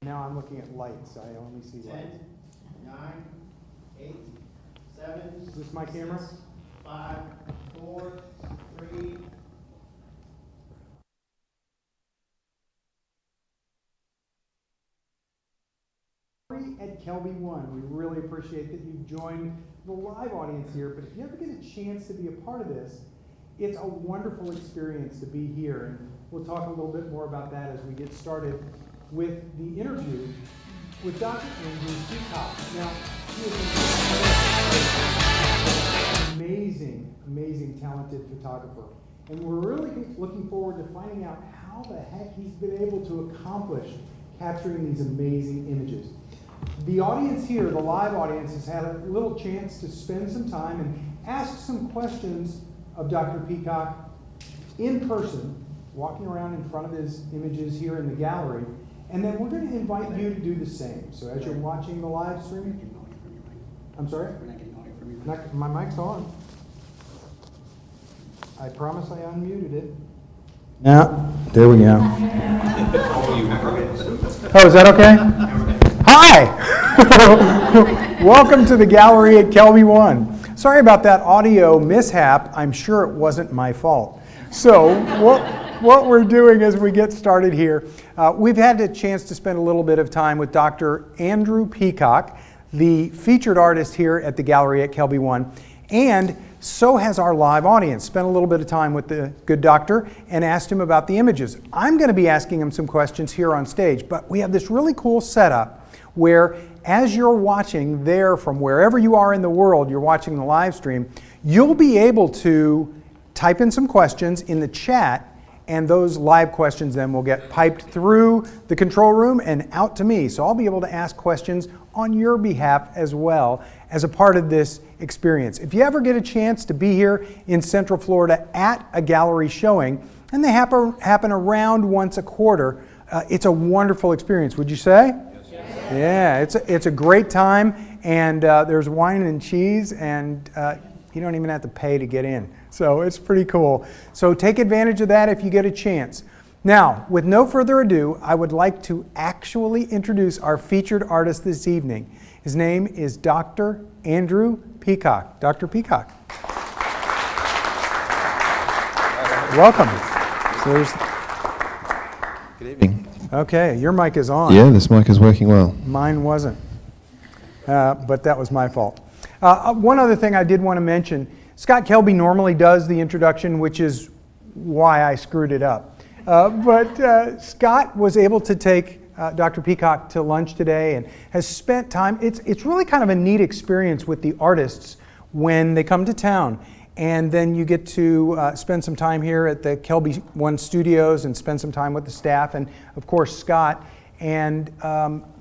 Now I'm looking at lights. I only see 10, lights. 9, 8, 7. Is this my camera? 5, 4, 3. At KelbyOne, we really appreciate that you've joined the live audience here, but if you ever get a chance to be a part of this, it's a wonderful experience to be here, and we'll talk a little bit more about that as we get started with the interview with Dr. Andrew Peacock. Now, he is an amazing, amazing, talented photographer, and we're really looking forward to finding out how the heck he's been able to accomplish capturing these amazing images. The audience here, the live audience, has had a little chance to spend some time and ask some questions of Dr. Peacock in person, walking around in front of his images here in the gallery. And then we're going to invite you to do the same. So as you're watching the live stream, I'm sorry? My mic's on. I promise I unmuted it. Yeah, there we go. Oh, is that okay? Hi! Welcome to the gallery at KelbyOne. Sorry about that audio mishap. I'm sure it wasn't my fault. So what we're doing as we get started here, we've had a chance to spend a little bit of time with Dr. Andrew Peacock, the featured artist here at the gallery at KelbyOne, and so has our live audience. Spent a little bit of time with the good doctor and asked him about the images. I'm going to be asking him some questions here on stage, but we have this really cool setup where as you're watching there from wherever you are in the world, you're watching the live stream, you'll be able to type in some questions in the chat, and those live questions then will get piped through the control room and out to me. So I'll be able to ask questions on your behalf as well as a part of this experience. If you ever get a chance to be here in Central Florida at a gallery showing, and they happen around once a quarter, it's a wonderful experience, would you say? Yeah, it's a great time, and there's wine and cheese, and you don't even have to pay to get in. So it's pretty cool. So take advantage of that if you get a chance. Now, with no further ado, I would like to actually introduce our featured artist this evening. His name is Dr. Andrew Peacock. Dr. Peacock. Welcome. Good evening. Okay, your mic is on. Yeah, this mic is working well. Mine wasn't, but that was my fault. One other thing I did want to mention, Scott Kelby normally does the introduction, which is why I screwed it up. But Scott was able to take Dr. Peacock to lunch today and has spent time. It's really kind of a neat experience with the artists when they come to town. And then you get to spend some time here at the KelbyOne studios and spend some time with the staff and, of course, Scott, and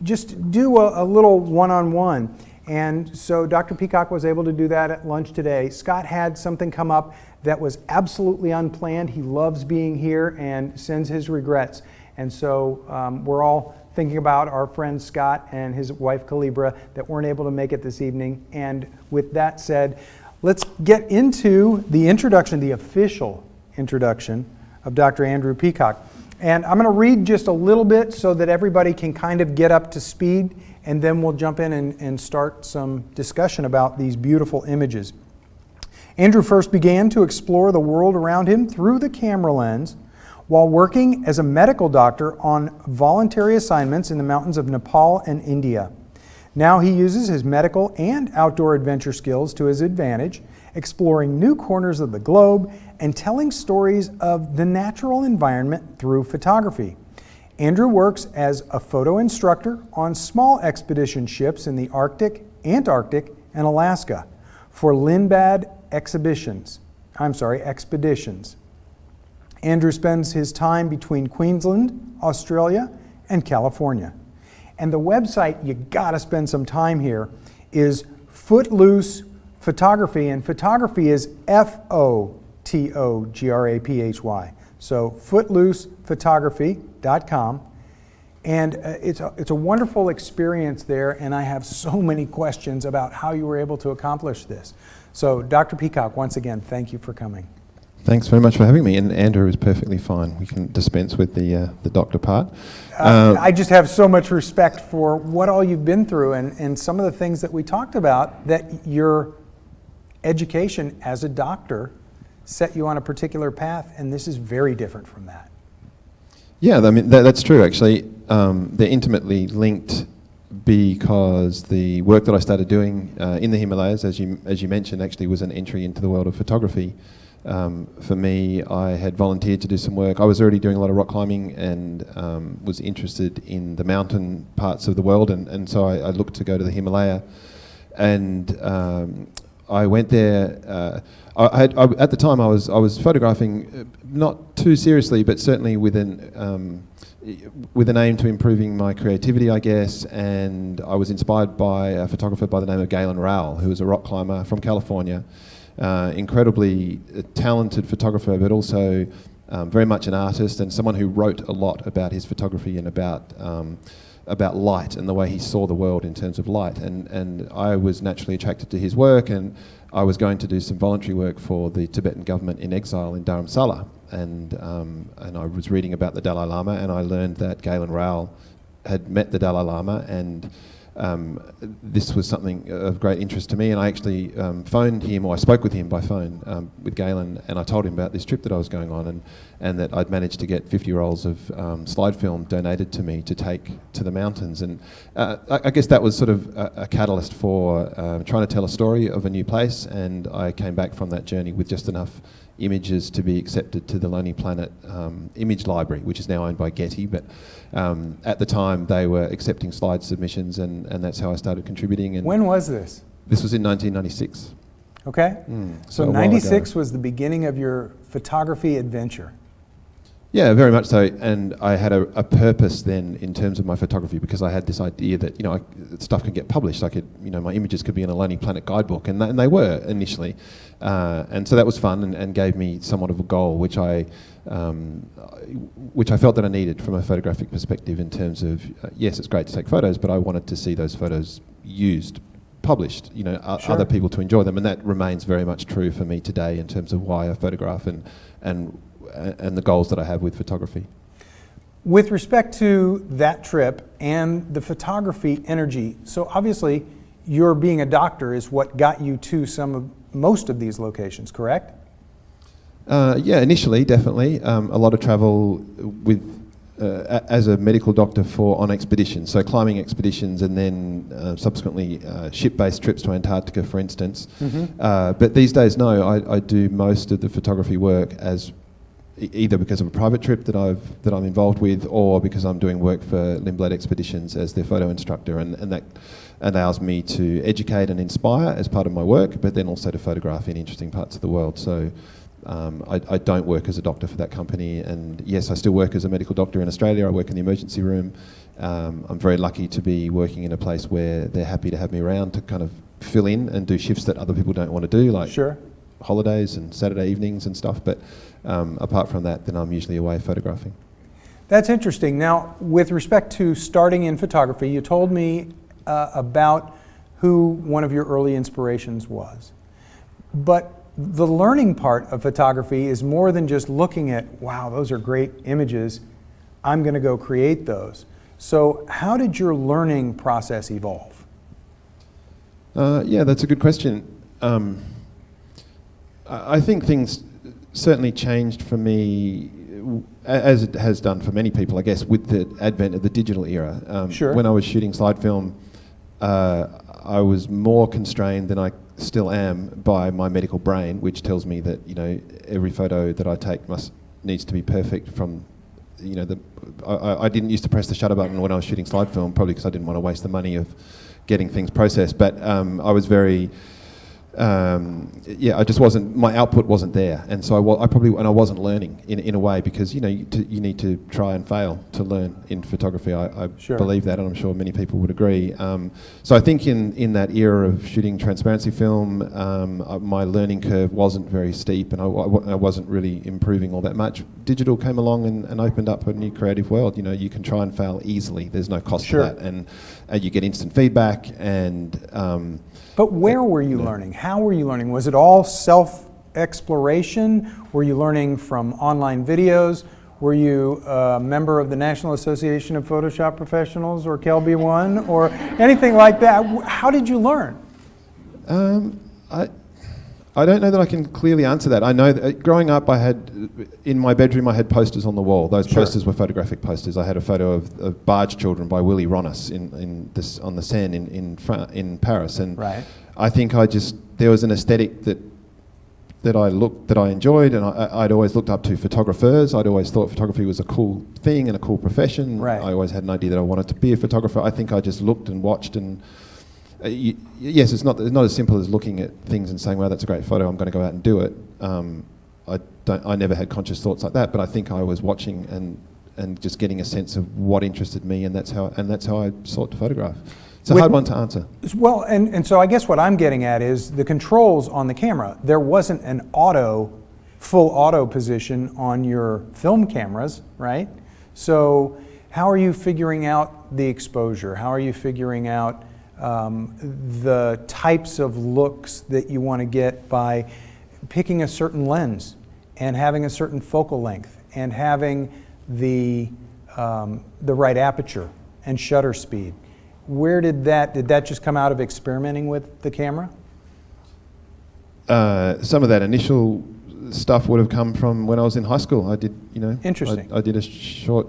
just do a little one-on-one. And so Dr. Peacock was able to do that at lunch today. Scott had something come up that was absolutely unplanned. He loves being here and sends his regrets. And so we're all thinking about our friend Scott and his wife Calibra that weren't able to make it this evening. And with that said, let's get into the introduction, the official introduction of Dr. Andrew Peacock. And I'm going to read just a little bit so that everybody can kind of get up to speed, and then we'll jump in and start some discussion about these beautiful images. Andrew first began to explore the world around him through the camera lens while working as a medical doctor on voluntary assignments in the mountains of Nepal and India. Now he uses his medical and outdoor adventure skills to his advantage, exploring new corners of the globe and telling stories of the natural environment through photography. Andrew works as a photo instructor on small expedition ships in the Arctic, Antarctic, and Alaska for Lindblad expeditions. Andrew spends his time between Queensland, Australia, and California. And the website, you gotta spend some time here, is Footloose Photography, and photography is F-O-T-O-G-R-A-P-H-Y. So footloosephotography.com. And it's a wonderful experience there, and I have so many questions about how you were able to accomplish this. So Dr. Peacock, once again, thank you for coming. Thanks very much for having me. And Andrew is perfectly fine. We can dispense with the doctor part. I just have so much respect for what all you've been through and some of the things that we talked about, that your education as a doctor set you on a particular path, and this is very different from that. Yeah, I mean, that's true, actually. They're intimately linked because the work that I started doing in the Himalayas, as you mentioned, actually was an entry into the world of photography. For me, I had volunteered to do some work. I was already doing a lot of rock climbing and was interested in the mountain parts of the world, and so I looked to go to the Himalaya. And I went there. At the time, I was photographing not too seriously, but certainly with an aim to improving my creativity, I guess. And I was inspired by a photographer by the name of Galen Rowell, who was a rock climber from California. Incredibly talented photographer, but also very much an artist, and someone who wrote a lot about his photography and about light and the way he saw the world in terms of light. And I was naturally attracted to his work, and I was going to do some voluntary work for the Tibetan government in exile in Dharamsala. And I was reading about the Dalai Lama, and I learned that Galen Rowell had met the Dalai Lama, and this was something of great interest to me, and I actually phoned him, or I spoke with him by phone with Galen, and I told him about this trip that I was going on, and that I'd managed to get 50 rolls of slide film donated to me to take to the mountains. And I guess that was sort of a catalyst for trying to tell a story of a new place, and I came back from that journey with just enough images to be accepted to the Lonely Planet image library, which is now owned by Getty, but at the time they were accepting slide submissions, and that's how I started contributing. And When was this? This was in 1996. Okay. So a while 96 ago. was the beginning of your photography adventure. Yeah, very much so. And I had a purpose then in terms of my photography, because I had this idea that, stuff could get published. I could, my images could be in a Lonely Planet guidebook, and they were initially. And so that was fun and gave me somewhat of a goal, which I felt that I needed from a photographic perspective in terms of, yes, it's great to take photos, but I wanted to see those photos used, published, Sure. other people to enjoy them. And that remains very much true for me today in terms of why I photograph and the goals that I have with photography. With respect to that trip and the photography energy, so obviously your being a doctor is what got you to most of these locations, correct? Yeah, initially, definitely. A lot of travel with as a medical doctor on expeditions, so climbing expeditions, and then subsequently ship-based trips to Antarctica, for instance. But these days, no, I do most of the photography work as either because of a private trip that I'm involved with, or because I'm doing work for Lindblad Expeditions as their photo instructor, and that allows me to educate and inspire as part of my work, but then also to photograph in interesting parts of the world. So I don't work as a doctor for that company, and yes, I still work as a medical doctor in Australia. I work in the emergency room. I'm very lucky to be working in a place where they're happy to have me around to kind of fill in and do shifts that other people don't want to do, like Sure. holidays and Saturday evenings and stuff. But apart from that, then I'm usually away photographing. That's interesting. Now, with respect to starting in photography, you told me about who one of your early inspirations was. But the learning part of photography is more than just looking at, wow, those are great images, I'm going to go create those. So how did your learning process evolve? Yeah, that's a good question. I think things certainly changed for me, as it has done for many people, I guess, with the advent of the digital era. Sure. When I was shooting slide film, I was more constrained than I still am by my medical brain, which tells me that every photo that I take needs to be perfect from. I didn't used to press the shutter button when I was shooting slide film, probably because I didn't want to waste the money of getting things processed. But I was very. I just wasn't. My output wasn't there, and so I wasn't learning in a way, because you need to try and fail to learn in photography. I Sure. believe that, and I'm sure many people would agree. So I think in that era of shooting transparency film, my learning curve wasn't very steep, and I wasn't really improving all that much. Digital came along and opened up a new creative world. You can try and fail easily. There's no cost Sure. to that, and you get instant feedback and. But where were you learning? How were you learning? Was it all self-exploration? Were you learning from online videos? Were you a member of the National Association of Photoshop Professionals or KelbyOne or anything like that? How did you learn? I don't know that I can clearly answer that. I know that growing up, in my bedroom, I had posters on the wall. Those posters were photographic posters. I had a photo of Barge Children by Willy Ronis on the Seine in Paris, and I think there was an aesthetic that I enjoyed, and I'd always looked up to photographers. I'd always thought photography was a cool thing and a cool profession. Right. I always had an idea that I wanted to be a photographer. I think I just looked and watched and. Yes, it's not as simple as looking at things and saying, "Well, that's a great photo. I'm going to go out and do it." I never had conscious thoughts like that, but I think I was watching and just getting a sense of what interested me, and that's how I sought to photograph. It's a hard one to answer. Well, and so I guess what I'm getting at is the controls on the camera. There wasn't an full auto position on your film cameras, right? So how are you figuring out the exposure? How are you figuring out the types of looks that you want to get by picking a certain lens and having a certain focal length and having the right aperture and shutter speed? Where did that just come out of experimenting with the camera? Some of that initial stuff would have come from when I was in high school. I did, Interesting. I did a short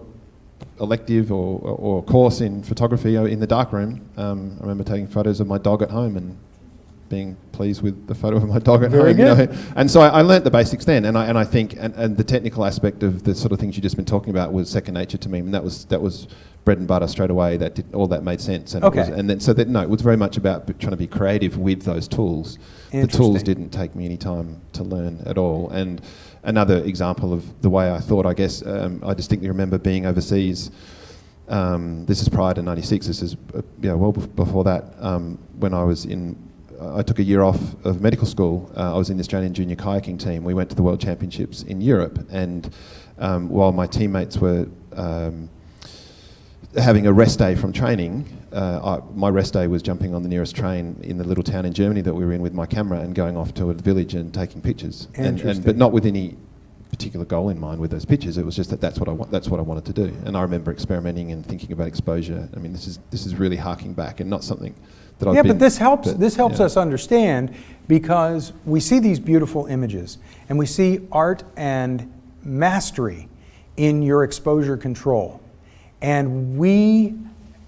elective or course in photography in the darkroom. I remember taking photos of my dog at home and being pleased with the photo of my dog at home. Very good. And so I learnt the basics then, and I think and the technical aspect of the sort of things you've just been talking about was second nature to me, and that was bread and butter straight away. All that made sense. And okay. It was very much about trying to be creative with those tools. The tools didn't take me any time to learn at all. And another example of the way I thought, I guess, I distinctly remember being overseas. This is prior to '96. This is well before that. When I took a year off of medical school. I was in the Australian junior kayaking team. We went to the World Championships in Europe, and while my teammates were having a rest day from training, my rest day was jumping on the nearest train in the little town in Germany that we were in with my camera and going off to a village and taking pictures. But not with any particular goal in mind with those pictures. It was just that's what I wanted to do. And I remember experimenting and thinking about exposure. I mean, this is really harking back and not something that I've been... But this helps us understand, because we see these beautiful images and we see art and mastery in your exposure control. And we,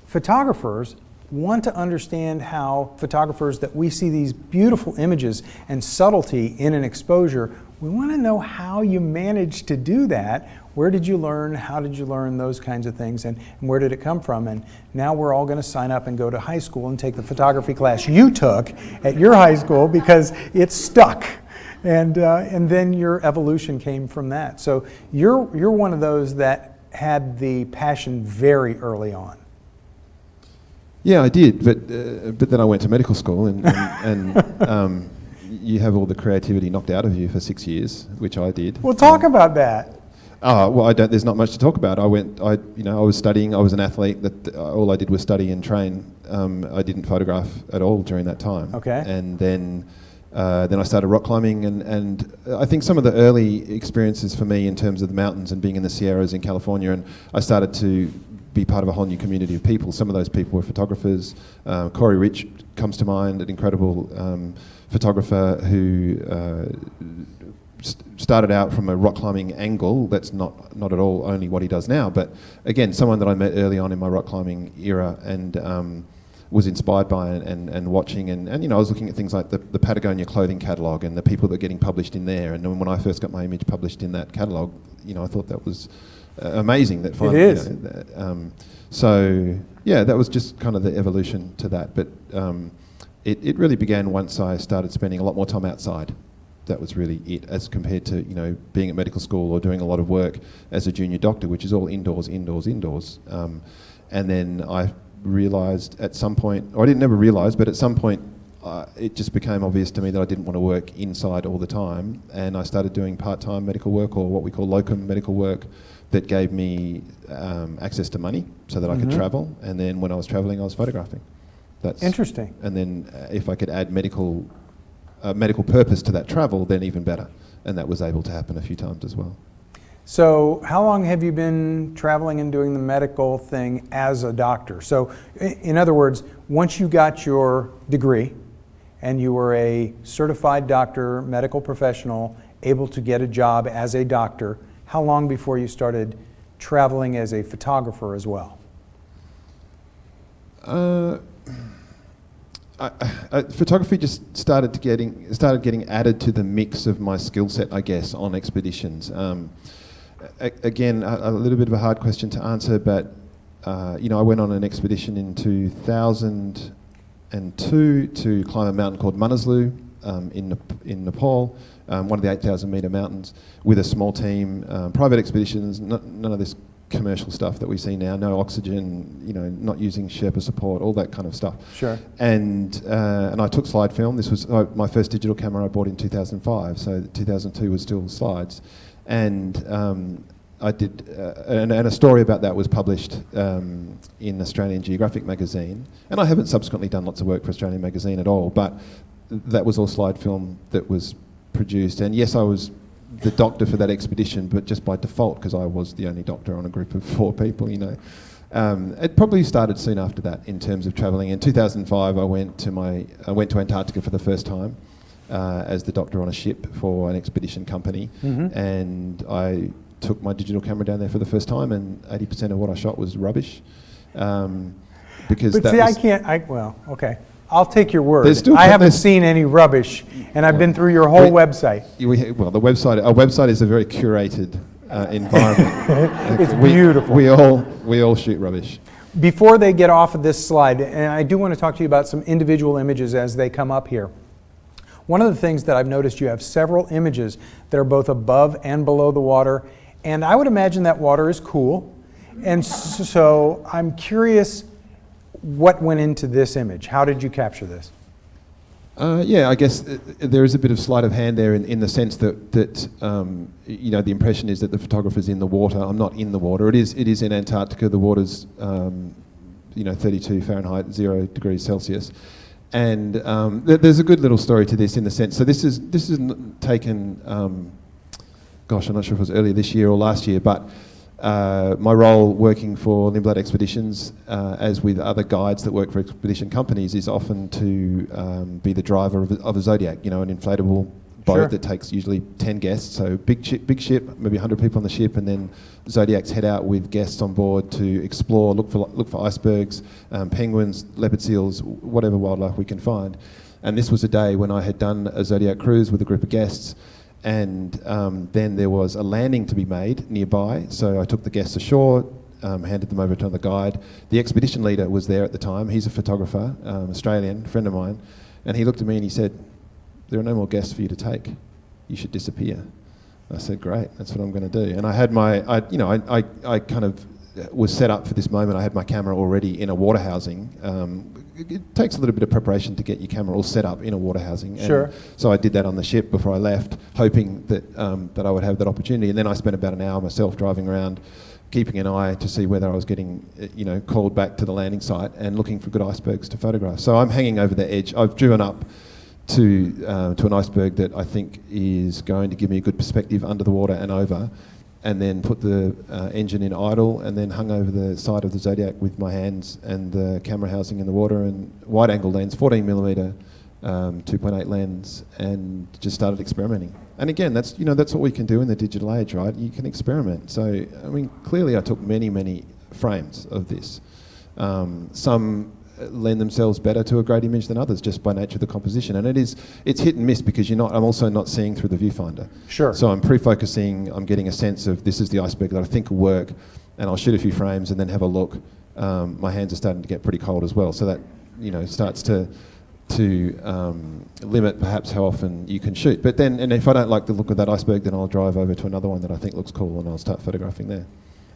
photographers, want to understand how photographers that we see these beautiful images and subtlety in an exposure, we want to know how you managed to do that. Where did you learn? How did you learn those kinds of things? And where did it come from? And now we're all going to sign up and go to high school and take the photography class you took at your high school because it's stuck. And then your evolution came from that. So you're one of those that had the passion very early on. Yeah, I did, but then I went to medical school, and you have all the creativity knocked out of you for 6 years, which I did. Well, talk about that. Well, there's not much to talk about. I was studying. I was an athlete. That all I did was study and train. I didn't photograph at all during that time. Okay. And then I started rock climbing, and I think some of the early experiences for me in terms of the mountains and being in the Sierras in California, and I started to be part of a whole new community of people. Some of those people were photographers. Corey Rich comes to mind, an incredible photographer who started out from a rock climbing angle. That's not at all only what he does now, but again, someone that I met early on in my rock climbing era, and was inspired by and watching, and I was looking at things like the Patagonia clothing catalogue and the people that are getting published in there. And then when I first got my image published in that catalogue, I thought that was amazing. That finally, it is. That was just kind of the evolution to that. But it really began once I started spending a lot more time outside. That was really it, as compared to being at medical school or doing a lot of work as a junior doctor, which is all indoors. And then I realised at some point, or I didn't never realise, but at some point it just became obvious to me that I didn't want to work inside all the time, and I started doing part-time medical work, or what we call locum medical work, that gave me access to money so that I could travel. And then when I was travelling, I was photographing. That's interesting. And then if I could add medical a medical purpose to that travel, then even better. And that was able to happen a few times as well. So how long have you been traveling and doing the medical thing as a doctor? So in other words, once you got your degree and you were a certified doctor, medical professional, able to get a job as a doctor, how long before you started traveling as a photographer as well? Photography just started getting added to the mix of my skill set, I guess, on expeditions. Again, a little bit of a hard question to answer, but I went on an expedition in 2002 to climb a mountain called Manaslu in Nepal, one of the 8,000 metre mountains, with a small team, private expeditions, none of this commercial stuff that we see now, no oxygen, not using Sherpa support, all that kind of stuff. Sure. And I took slide film. This was my first digital camera I bought in 2005, so 2002 was still slides. And I did, and a story about that was published in Australian Geographic magazine. And I haven't subsequently done lots of work for Australian magazine at all, but that was all slide film that was produced. And yes, I was the doctor for that expedition, but just by default, because I was the only doctor on a group of 4 people, It probably started soon after that in terms of travelling. In 2005, I went to Antarctica for the first time as the doctor on a ship for an expedition company, and I took my digital camera down there for the first time, and 80% of what I shot was rubbish. Because but that see, was okay. I'll take your word. There's still I haven't there's- seen any rubbish, and I've been through your whole website. Our website is a very curated environment. It's beautiful. We all shoot rubbish. Before they get off of this slide, and I do want to talk to you about some individual images as they come up here. One of the things that I've noticed, you have several images that are both above and below the water, and I would imagine that water is cool. And so I'm curious what went into this image. How did you capture this? I guess there is a bit of sleight of hand there in the sense that the impression is that the photographer's in the water. I'm not in the water. It is in Antarctica. The water's 32 Fahrenheit, 0 degrees Celsius, and there's a good little story to this in the sense. So this is taken. I'm not sure if it was earlier this year or last year, but. My role working for Lindblad Expeditions, as with other guides that work for expedition companies, is often to be the driver of a Zodiac, an inflatable boat that takes usually 10 guests. So big ship, maybe 100 people on the ship, and then Zodiacs head out with guests on board to explore, look for icebergs, penguins, leopard seals, whatever wildlife we can find. And this was a day when I had done a Zodiac cruise with a group of guests. And then there was a landing to be made nearby, so I took the guests ashore, handed them over to another guide. The expedition leader was there at the time. He's a photographer, Australian, friend of mine, and he looked at me and he said, "There are no more guests for you to take. You should disappear." I said, "Great, that's what I'm going to do." And I had I kind of was set up for this moment. I had my camera already in a water housing. It takes a little bit of preparation to get your camera all set up in a water housing. Sure. So I did that on the ship before I left, hoping that that I would have that opportunity. And then I spent about an hour myself driving around, keeping an eye to see whether I was getting, called back to the landing site and looking for good icebergs to photograph. So I'm hanging over the edge. I've driven up to an iceberg that I think is going to give me a good perspective under the water and over, and then put the engine in idle, and then hung over the side of the Zodiac with my hands and the camera housing in the water, and wide angle lens, 14mm 2.8 lens, and just started experimenting. And again, that's what we can do in the digital age, right? You can experiment. So clearly I took many frames of this. Some lend themselves better to a great image than others, just by nature of the composition. And it's hit and miss, because I'm also not seeing through the viewfinder. Sure. So I'm pre-focusing, I'm getting a sense of this is the iceberg that I think will work, and I'll shoot a few frames and then have a look. My hands are starting to get pretty cold as well, so that starts to limit perhaps how often you can shoot. But then, and if I don't like the look of that iceberg, then I'll drive over to another one that I think looks cool, and I'll start photographing there.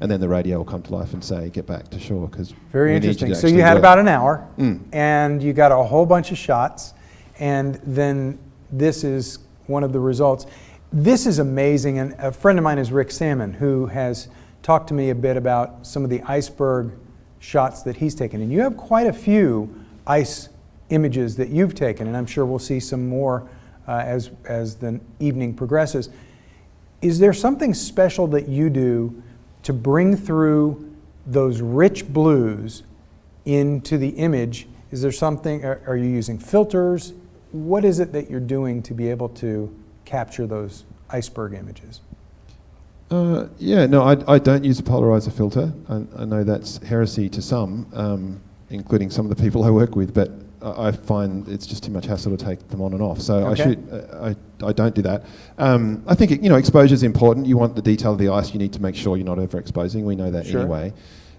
And then the radio will come to life and say, "Get back to shore," because very interesting. So you had about an hour, and you got a whole bunch of shots, and then this is one of the results. This is amazing, and a friend of mine is Rick Salmon, who has talked to me a bit about some of the iceberg shots that he's taken. And you have quite a few ice images that you've taken, and I'm sure we'll see some more as the evening progresses. Is there something special that you do to bring through those rich blues into the image? Is there something, are you using filters? What is it that you're doing to be able to capture those iceberg images? Yeah, no, I don't use a polarizer filter. I know that's heresy to some, including some of the people I work with, but I find it's just too much hassle to take them on and off. So Okay. I don't do that. I think exposure is important. You want the detail of the ice. You need to make sure you're not overexposing. We know that Sure. anyway.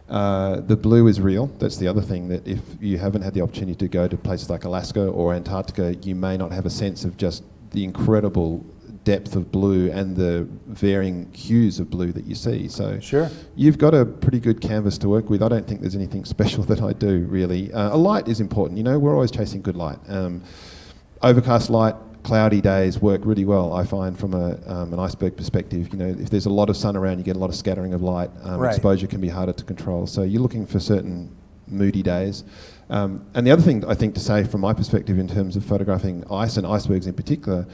The blue is real. That's the other thing, that if you haven't had the opportunity to go to places like Alaska or Antarctica, you may not have a sense of just the incredible depth of blue and the varying hues of blue that you see. So Sure. you've got a pretty good canvas to work with. I don't think there's anything special that I do, really. A light is important. We're always chasing good light. Overcast light, cloudy days work really well, I find, from an iceberg perspective. If there's a lot of sun around, you get a lot of scattering of light. Right. Exposure can be harder to control. So you're looking for certain moody days. And the other thing I think to say from my perspective in terms of photographing ice and icebergs in particular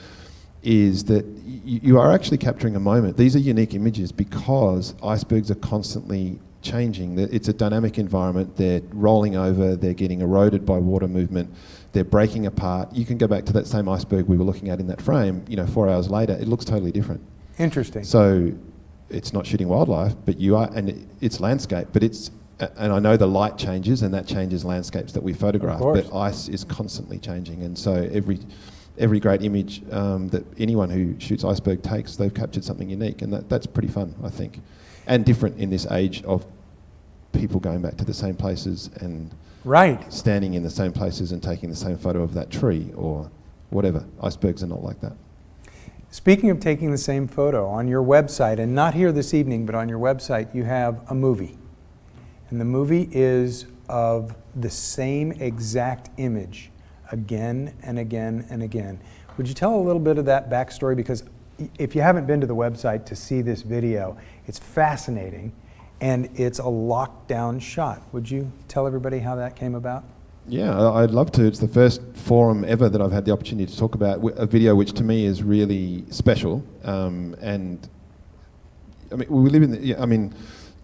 is that you are actually capturing a moment. These are unique images because icebergs are constantly changing. It's a dynamic environment. They're rolling over, they're getting eroded by water movement, they're breaking apart. You can go back to that same iceberg we were looking at in that frame, 4 hours later, it looks totally different. Interesting. So it's not shooting wildlife, but it's landscape, and I know the light changes and that changes landscapes that we photograph, but ice is constantly changing, and so every great image that anyone who shoots iceberg takes, they've captured something unique, and that's pretty fun, I think, and different in this age of people going back to the same places and Right. standing in the same places and taking the same photo of that tree or whatever. Icebergs are not like that. Speaking of taking the same photo, on your website, and not here this evening, but on your website, you have a movie. And the movie is of the same exact image again and again and again. Would you tell a little bit of that backstory? Because if you haven't been to the website to see this video, it's fascinating and it's a lockdown shot. Would you tell everybody how that came about? Yeah, I'd love to. It's the first forum ever that I've had the opportunity to talk about a video which to me is really special. And I mean, we live in the,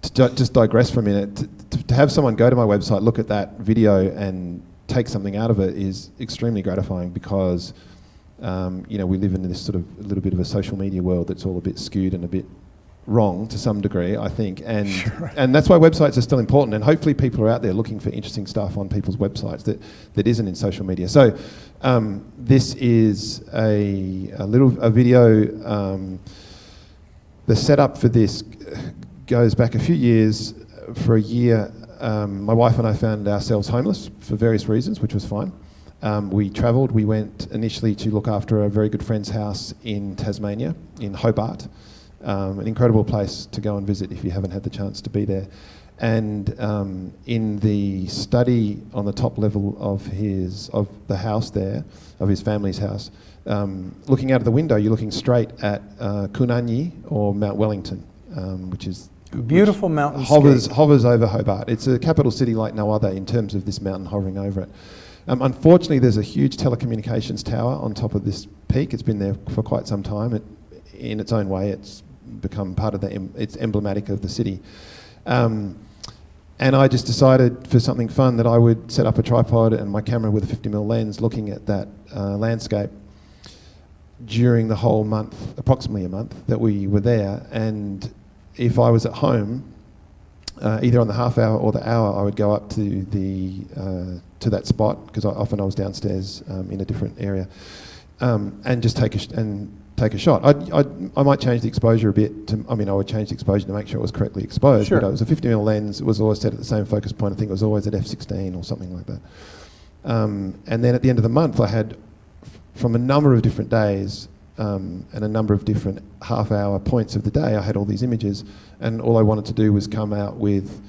to just digress for a minute, to have someone go to my website, look at that video and take something out of it is extremely gratifying because, we live in this sort of a little bit of a social media world that's all a bit skewed and a bit wrong to some degree, I think, and Sure. and that's why websites are still important, and hopefully people are out there looking for interesting stuff on people's websites that isn't in social media. So this is a video. The setup for this goes back a few years. For a year, my wife and I found ourselves homeless for various reasons, which was fine. We travelled. We went initially to look after a very good friend's house in Tasmania, in Hobart. An incredible place to go and visit if you haven't had the chance to be there. And in the study on the top level of the house there, of his family's house, looking out of the window, you're looking straight at Kunanyi, or Mount Wellington, which is Beautiful mountain hovers over Hobart. It's a capital city like no other in terms of this mountain hovering over it. Unfortunately, there's a huge telecommunications tower on top of this peak. It's been there for quite some time. In its own way, it's become part of it's emblematic of the city. And I just decided for something fun that I would set up a tripod and my camera with a 50mm lens looking at that landscape during the whole month, approximately a month, that we were there. And if I was at home, either on the half hour or the hour, I would go up to that spot, because often I was downstairs in a different area, and just take a shot. I might change the exposure a bit. I would change the exposure to make sure it was correctly exposed. Sure. But it was a 50mm lens. It was always set at the same focus point. I think it was always at f16 or something like that. And then at the end of the month, I had, from a number of different days and a number of different half-hour points of the day, I had all these images, and all I wanted to do was come out with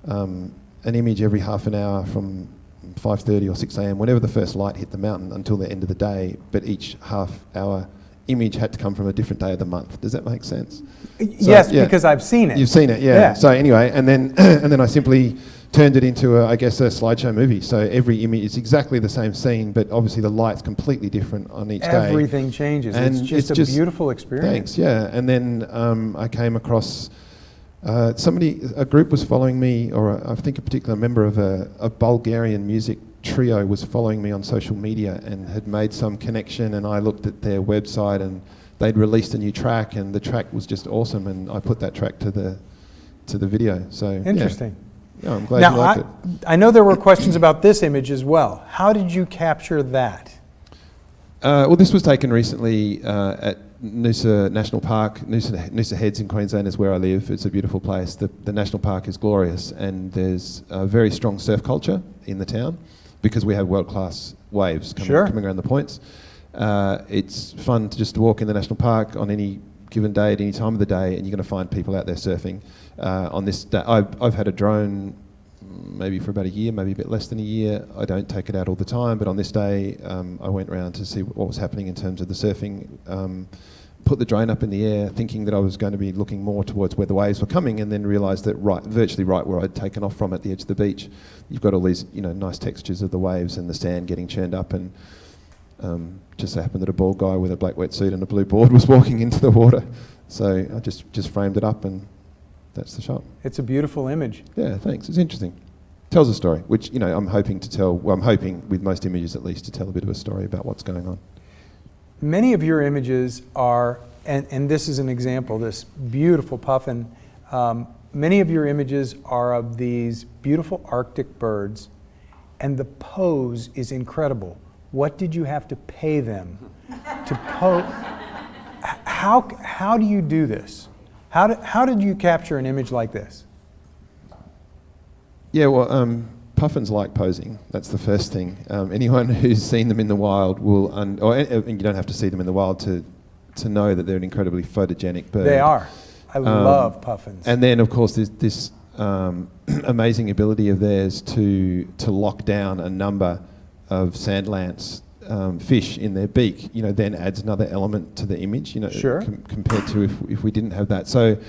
an image every half an hour from 5:30 or 6 a.m, whenever the first light hit the mountain, until the end of the day. But each half-hour image had to come from a different day of the month. Does that make sense? Yes, yeah. Because I've seen it. You've seen it, yeah. So anyway, and then I simply turned it into, I guess, a slideshow movie. So every image is exactly the same scene, but obviously the light's completely different on each day. Everything changes. And it's just a beautiful experience. Thanks, yeah. And then I came across a group was following me, or I think a particular member of a Bulgarian music trio was following me on social media and had made some connection, and I looked at their website and they'd released a new track, and the track was just awesome, and I put that track to the video. So Interesting. Yeah, I'm glad Now, you liked it. I know there were questions about this image as well. How did you capture that? Well, this was taken recently at Noosa National Park. Noosa Heads in Queensland is where I live. It's a beautiful place. The national park is glorious, and there's a very strong surf culture in the town because we have world-class waves coming around the points. It's fun to just walk in the national park on any given day at any time of the day, and you're going to find people out there surfing. On this day, I've had a drone maybe for about a year, maybe a bit less than a year. I don't take it out all the time, but on this day I went around to see what was happening in terms of the surfing. Put the drone up in the air thinking that I was going to be looking more towards where the waves were coming, and then realised that virtually right where I'd taken off from at the edge of the beach, you've got all these nice textures of the waves and the sand getting churned up, and just so happened that a bald guy with a black wetsuit and a blue board was walking into the water. So I just framed it up, and that's the shot. It's a beautiful image. Yeah, thanks. It's interesting. Tells a story, which I'm hoping to tell. Well, I'm hoping with most images at least to tell a bit of a story about what's going on. Many of your images are, and this is an example, this beautiful puffin. Many of your images are of these beautiful Arctic birds, and the pose is incredible. What did you have to pay them to pose? How do you do this? How did you capture an image like this? Yeah, well, puffins like posing. That's the first thing. Anyone who's seen them in the wild will, and you don't have to see them in the wild to know that they're an incredibly photogenic bird. They are. I love puffins. And then, of course, there's this amazing ability of theirs to lock down a number of sand lance fish in their beak. Then adds another element to the image. Sure. Compared to if we didn't have that. So.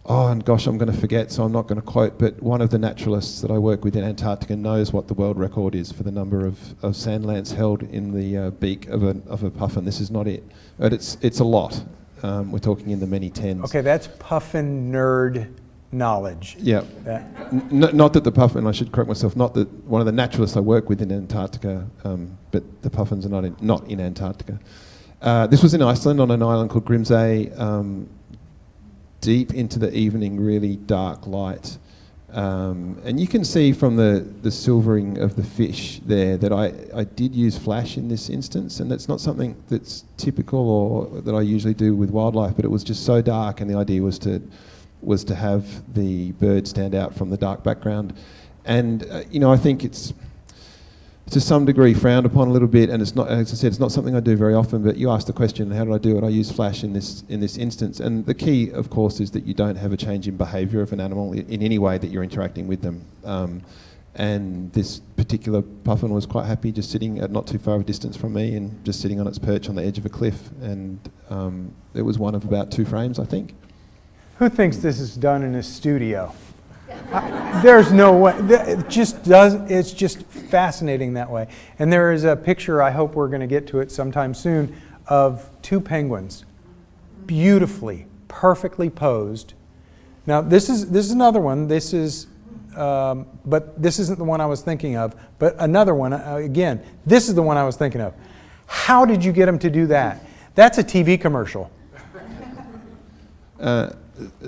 Oh, and gosh, I'm going to forget, so I'm not going to quote, but one of the naturalists that I work with in Antarctica knows what the world record is for the number of sand lance held in the beak of a puffin. This is not it, but it's a lot. We're talking in the many tens. Okay, that's puffin nerd knowledge. Yeah. Not that the puffin, I should correct myself, not that one of the naturalists I work with in Antarctica, but the puffins are not in Antarctica. This was in Iceland on an island called Grimsey. Deep into the evening, really dark light. And you can see from the silvering of the fish there that I did use flash in this instance, and that's not something that's typical or that I usually do with wildlife, but it was just so dark, and the idea was to have the bird stand out from the dark background. And I think it's to some degree frowned upon a little bit, and it's not, as I said, it's not something I do very often, but you asked the question, how did I do it? I use flash in this instance, and the key, of course, is that you don't have a change in behaviour of an animal in any way that you're interacting with them. And this particular puffin was quite happy just sitting at not too far of a distance from me and just sitting on its perch on the edge of a cliff, and it was one of about 2 frames, I think. Who thinks this is done in a studio? There's no way. It's just fascinating that way. And there is a picture, I hope we're going to get to it sometime soon, of 2 penguins, beautifully, perfectly posed. Now this is another one. This is, but this isn't the one I was thinking of. But another one, again, this is the one I was thinking of. How did you get them to do that? That's a TV commercial.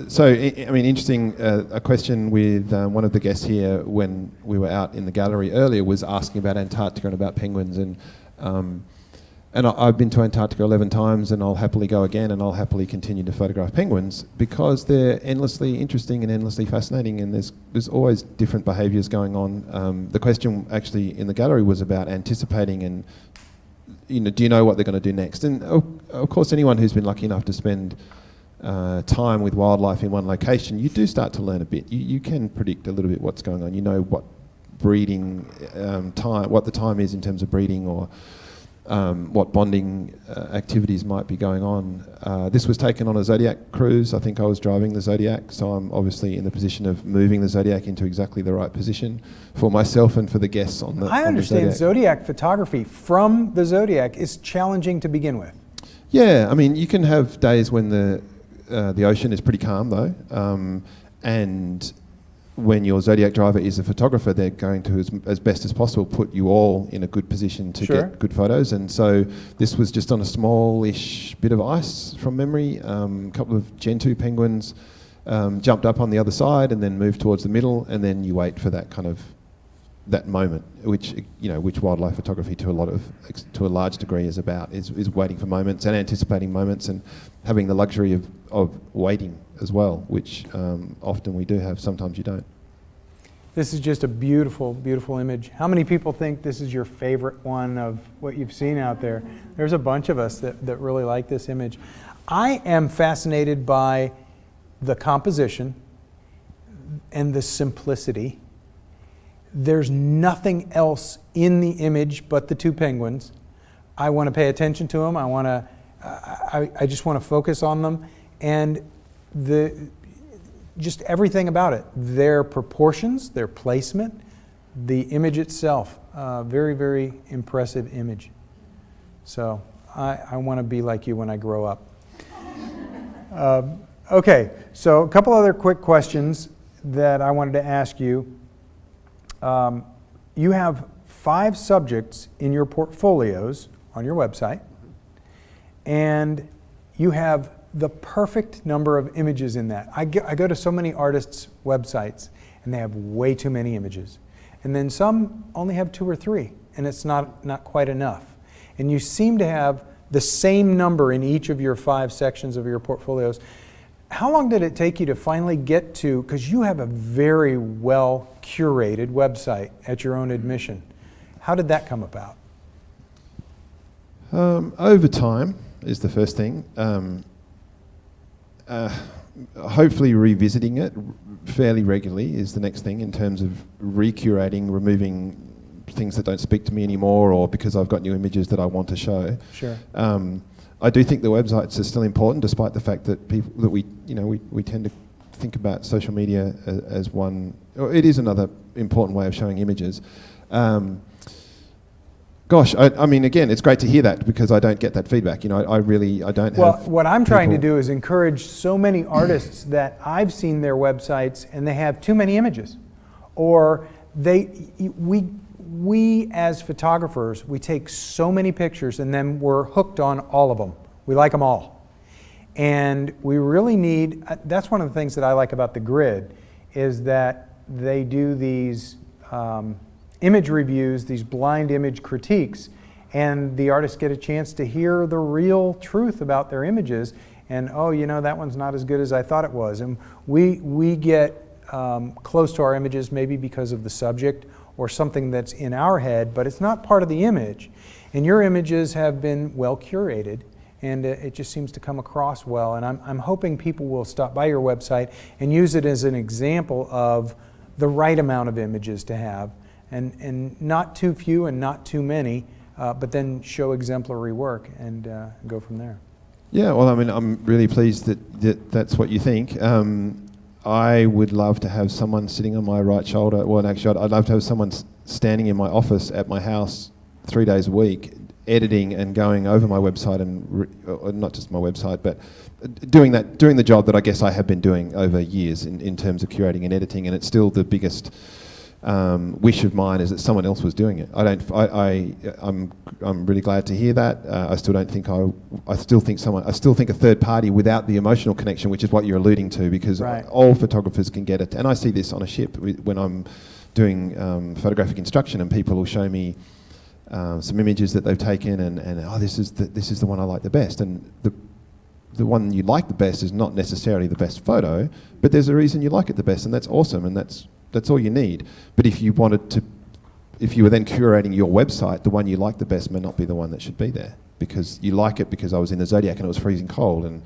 So, I mean, interesting, a question with one of the guests here when we were out in the gallery earlier was asking about Antarctica and about penguins. And I've been to Antarctica 11 times, and I'll happily go again, and I'll happily continue to photograph penguins because they're endlessly interesting and endlessly fascinating, and there's always different behaviours going on. The question actually in the gallery was about anticipating and, do you know what they're going to do next? And of course, anyone who's been lucky enough to spend time with wildlife in one location, you do start to learn a bit. You can predict a little bit what's going on. You know what breeding time, what the time is in terms of breeding, or what bonding activities might be going on. This was taken on a Zodiac cruise. I think I was driving the Zodiac, so I'm obviously in the position of moving the Zodiac into exactly the right position for myself and for the guests on the I understand the Zodiac photography from the Zodiac is challenging to begin with. Yeah, I mean, you can have days when the ocean is pretty calm though, and when your Zodiac driver is a photographer, they're going to, as best as possible, put you all in a good position to Sure. get good photos. And so this was just on a smallish bit of ice from memory. A couple of Gen 2 penguins jumped up on the other side and then moved towards the middle, and then you wait for that kind of that moment, which wildlife photography to a large degree is about, is waiting for moments and anticipating moments and having the luxury of waiting as well, which often we do have, sometimes you don't. This is just a beautiful, beautiful image. How many people think this is your favorite one of what you've seen out there? There's a bunch of us that really like this image. I am fascinated by the composition and the simplicity. There's nothing else in the image but the two penguins. I want to pay attention to them. I just want to focus on them, and just everything about it. Their proportions, their placement, the image itself. Very, very impressive image. So I want to be like you when I grow up. Okay, so a couple other quick questions that I wanted to ask you. You have 5 subjects in your portfolios on your website, and you have the perfect number of images in that. I go to so many artists' websites, and they have way too many images. And then some only have 2 or 3, and it's not quite enough. And you seem to have the same number in each of your 5 sections of your portfolios. How long did it take you to finally get to, because you have a very well curated website at your own admission. How did that come about? Over time is the first thing. Hopefully revisiting it fairly regularly is the next thing, in terms of recurating, removing things that don't speak to me anymore, or because I've got new images that I want to show. Sure. I do think the websites are still important, despite the fact that we tend to think about social media as one. Or it is another important way of showing images. Gosh, I mean, again, it's great to hear that, because I don't get that feedback. I don't have. Well, what I'm trying to do is encourage so many artists that I've seen their websites and they have too many images, or we as photographers, we take so many pictures and then we're hooked on all of them. We like them all. And we really need, that's one of the things that I like about the grid, is that they do these image reviews, these blind image critiques, and the artists get a chance to hear the real truth about their images, and that one's not as good as I thought it was. And we get close to our images maybe because of the subject or something that's in our head, but it's not part of the image. And your images have been well curated, and it just seems to come across well. And I'm hoping people will stop by your website and use it as an example of the right amount of images to have, and not too few and not too many, but then show exemplary work and go from there. Yeah, well, I mean, I'm really pleased that that's what you think. I would love to have someone sitting on my right shoulder. Well, actually, I'd love to have someone standing in my office at my house 3 days a week, editing and going over my website, and not just my website, but doing the job that I guess I have been doing over years in terms of curating and editing. And it's still the biggest wish of mine, is that someone else was doing it. I'm really glad to hear that. I still think a third party without the emotional connection, which is what you're alluding to, because right. All photographers can get it. And I see this on a ship when I'm doing photographic instruction, and people will show me some images that they've taken, and this is the one I like the best. And the one you like the best is not necessarily the best photo, but there's a reason you like it the best, and that's awesome, and that's all you need. But if you were then curating your website, the one you like the best may not be the one that should be there, because you like it because I was in the Zodiac and it was freezing cold, and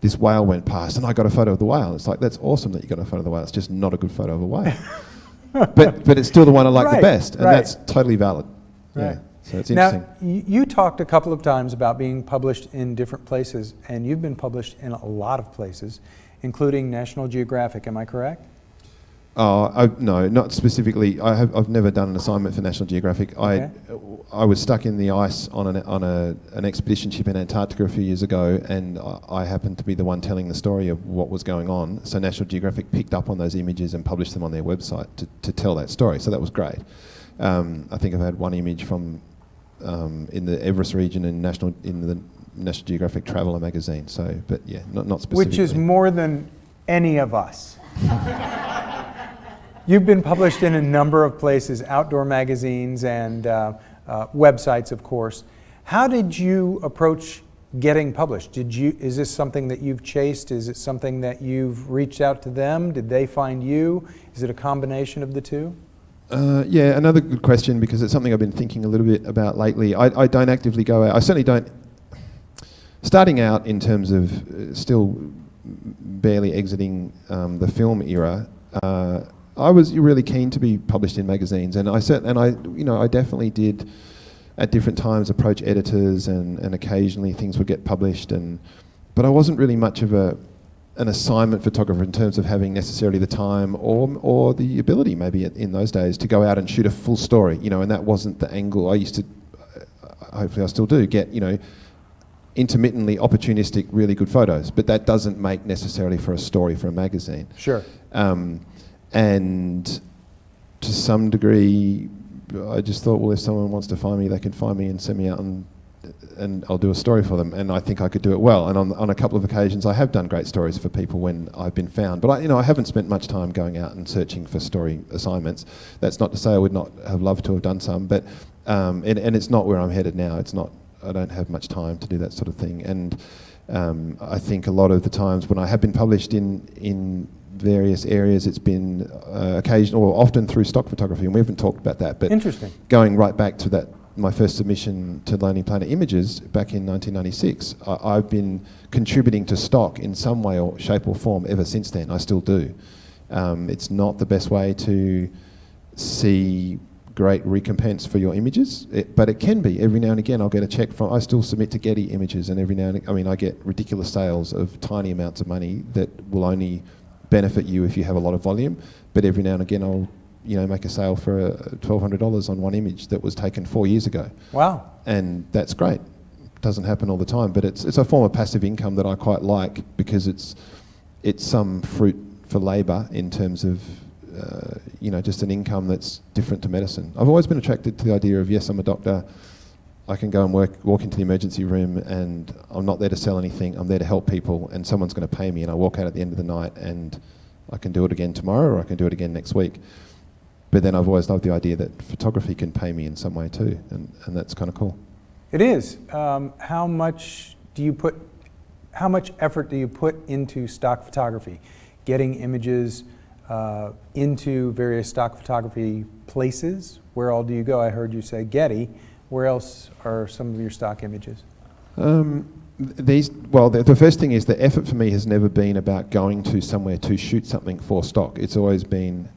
this whale went past and I got a photo of the whale. It's like, that's awesome that you got a photo of the whale. It's just not a good photo of a whale. but it's still the one I like the best, and that's totally valid. Right. Yeah. So it's interesting. Now, you talked a couple of times about being published in different places, and you've been published in a lot of places, including National Geographic. Am I correct? No, not specifically. I've never done an assignment for National Geographic. Okay. I was stuck in the ice on an expedition ship in Antarctica a few years ago, and I happened to be the one telling the story of what was going on. So National Geographic picked up on those images and published them on their website to tell that story. So that was great. I think I've had one image from in the Everest region in the National Geographic Traveller magazine. So, but yeah, not specifically. Which is more than any of us. You've been published in a number of places, outdoor magazines and websites, of course. How did you approach getting published? Is this something that you've chased? Is it something that you've reached out to them? Did they find you? Is it a combination of the two? Yeah, another good question, because it's something I've been thinking a little bit about lately. I don't actively go out. I certainly don't. Starting out in terms of still barely exiting the film era, I was really keen to be published in magazines, and I definitely did at different times approach editors, and occasionally things would get published, but I wasn't really much of an assignment photographer in terms of having necessarily the time or the ability maybe in those days to go out and shoot a full story, and that wasn't the angle. I used to, hopefully I still do, get, intermittently opportunistic, really good photos, but that doesn't make necessarily for a story for a magazine. Sure. And to some degree, I just thought, well, if someone wants to find me, they can find me and send me out, and I'll do a story for them. And I think I could do it well. And on a couple of occasions, I have done great stories for people when I've been found. But I haven't spent much time going out and searching for story assignments. That's not to say I would not have loved to have done some, but and it's not where I'm headed now. It's not. I don't have much time to do that sort of thing. And I think a lot of the times when I have been published in various areas, it's been occasional or often through stock photography, and we haven't talked about that. But interesting. Going right back to my first submission to Lonely Planet Images back in 1996, I've been contributing to stock in some way or shape or form ever since then. I still do. It's not the best way to see great recompense for your images, but it can be. Every now and again I'll get a check I still submit to Getty Images, and every now and again, I get ridiculous sales of tiny amounts of money that will only benefit you if you have a lot of volume, but every now and again I'll make a sale for $1,200 on one image that was taken 4 years ago. Wow. And that's great. Doesn't happen all the time, but it's a form of passive income that I quite like, because it's some fruit for labour in terms of just an income that's different to medicine. I've always been attracted to the idea of, yes, I'm a doctor, I can go and walk into the emergency room, and I'm not there to sell anything, I'm there to help people, and someone's going to pay me, and I walk out at the end of the night, and I can do it again tomorrow, or I can do it again next week. But then I've always loved the idea that photography can pay me in some way too, and that's kind of cool. It is. How much effort do you put into stock photography? Getting images into various stock photography places? Where all do you go? I heard you say Getty. Where else are some of your stock images? The first thing is, the effort for me has never been about going to somewhere to shoot something for stock. It's always been,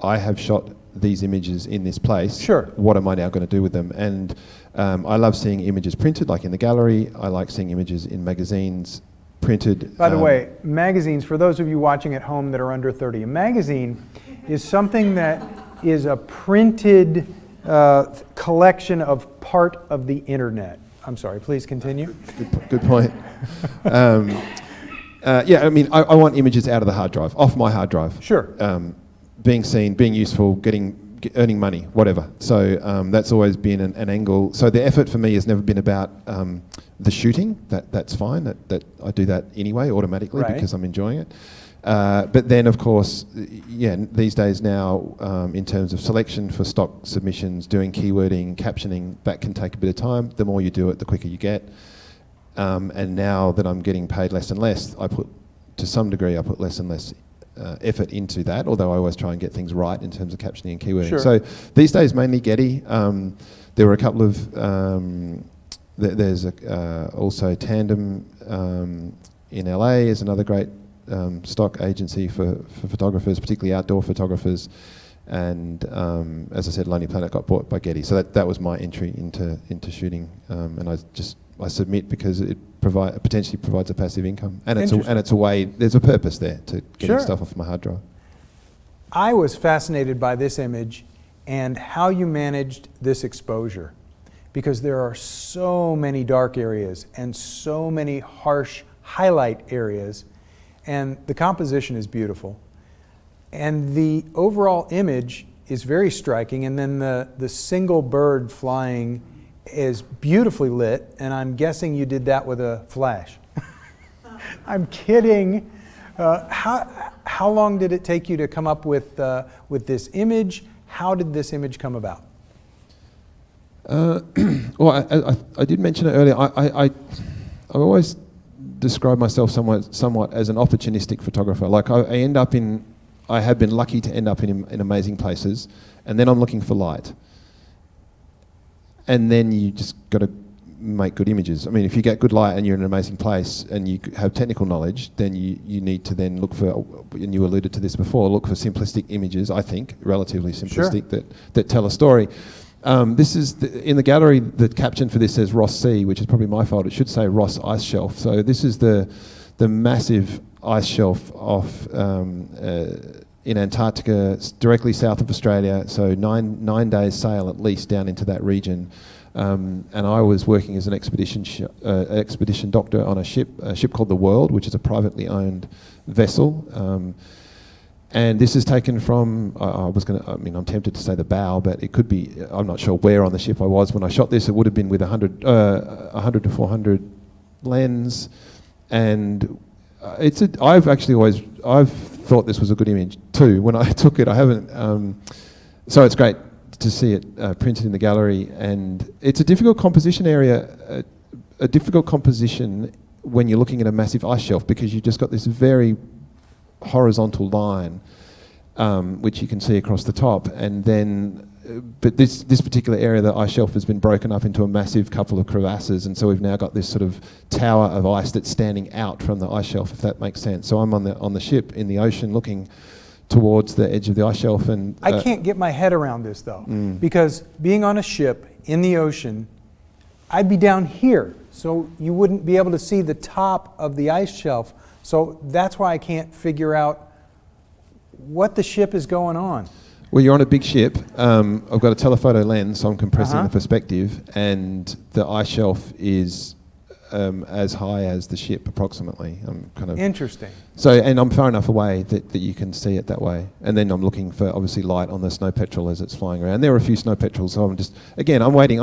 I have shot these images in this place. Sure. What am I now going to do with them? And I love seeing images printed, like in the gallery. I like seeing images in magazines printed. By the way, magazines, for those of you watching at home that are under 30, a magazine is something that is a printed collection of part of the internet. I'm sorry, please continue. Good point. I want images out of the hard drive, off my hard drive. Sure. Being seen, being useful, earning money, whatever. So that's always been an angle. So the effort for me has never been about the shooting. That's fine. That I do that anyway automatically, right, because I'm enjoying it. But then, of course, these days now, in terms of selection for stock submissions, doing keywording, captioning, that can take a bit of time. The more you do it, the quicker you get. And now that I'm getting paid less and less, to some degree, I put less and less effort into that, although I always try and get things right in terms of captioning and keywording. Sure. So these days, mainly Getty. There were a couple of... there's also Tandem in LA is another great stock agency for photographers, particularly outdoor photographers. And as I said, Lonely Planet got bought by Getty. So that was my entry into shooting. And I submit because it potentially provides a passive income. And it's a way, there's a purpose there to getting Sure. stuff off my hard drive. I was fascinated by this image and how you managed this exposure, because there are so many dark areas and so many harsh highlight areas, and the composition is beautiful. And the overall image is very striking, and then the single bird flying is beautifully lit, and I'm guessing you did that with a flash. I'm kidding. How long did it take you to come up with this image? How did this image come about? Well, I did mention it earlier. I've always described myself somewhat as an opportunistic photographer. Like I have been lucky to end up in amazing places, and then I'm looking for light. And then you just got to make good images. I mean, if you get good light and you're in an amazing place and you have technical knowledge, then you need to then look for, and you alluded to this before, look for simplistic images, I think, relatively simplistic, Sure. that tell a story. This is, in the gallery, the caption for this says Ross Sea, which is probably my fault. It should say Ross Ice Shelf. So this is the massive ice shelf off in Antarctica, directly south of Australia. So nine days sail at least down into that region. And I was working as an expedition doctor on a ship called the World, which is a privately owned vessel. And this is taken from, I'm tempted to say the bow, but it could be, I'm not sure where on the ship I was when I shot this. It would have been with 100 to 400 lens. And I've thought this was a good image too. When I took it, I haven't, so it's great to see it printed in the gallery. And it's a difficult composition area, a difficult composition when you're looking at a massive ice shelf, because you've just got this very horizontal line, which you can see across the top, and then but this particular area, the ice shelf has been broken up into a massive couple of crevasses, and so we've now got this sort of tower of ice that's standing out from the ice shelf, if that makes sense. So I'm on the ship in the ocean looking towards the edge of the ice shelf, and I can't get my head around this though, because being on a ship in the ocean, I'd be down here, so you wouldn't be able to see the top of the ice shelf. So that's why I can't figure out what the ship is going on. Well, you're on a big ship. I've got a telephoto lens, so I'm compressing the perspective, and the ice shelf is as high as the ship, approximately. I'm kind of interesting. So, and I'm far enough away that you can see it that way. And then I'm looking for obviously light on the snow petrel as it's flying around. There are a few snow petrels, so I'm waiting.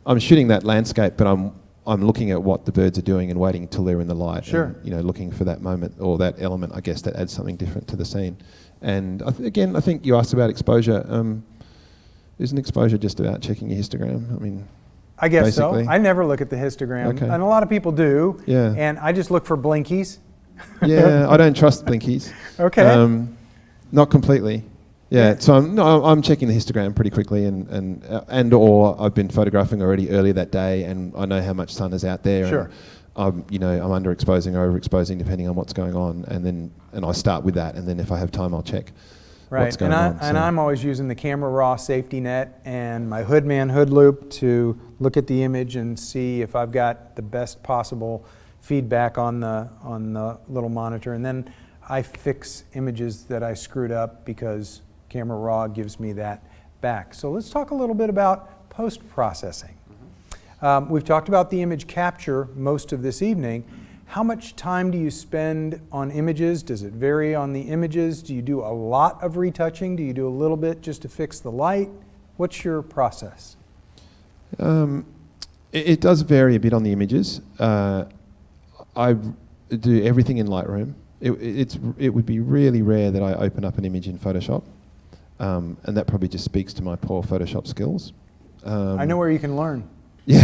I'm shooting that landscape, but I'm looking at what the birds are doing and waiting until they're in the light. Sure. And, looking for that moment or that element, I guess, that adds something different to the scene. And I think you asked about exposure. Isn't exposure just about checking your histogram? I mean, I guess basically. so. I never look at the histogram, Okay. and a lot of people do. Yeah. And I just look for blinkies. Yeah, I don't trust blinkies. Okay. Not completely. Yeah, so I'm checking the histogram pretty quickly, and or I've been photographing already earlier that day, and I know how much sun is out there. Sure. And I'm underexposing or overexposing depending on what's going on, and I start with that, and then if I have time, I'll check what's going on. And I'm always using the camera raw safety net and my Hoodman hood loop to look at the image and see if I've got the best possible feedback on the little monitor, and then I fix images that I screwed up because Camera Raw gives me that back. So let's talk a little bit about post-processing. We've talked about the image capture most of this evening. How much time do you spend on images? Does it vary on the images? Do you do a lot of retouching? Do you do a little bit just to fix the light? What's your process? It does vary a bit on the images. I do everything in Lightroom. It would be really rare that I open up an image in Photoshop. And that probably just speaks to my poor Photoshop skills. I know where you can learn. Yeah.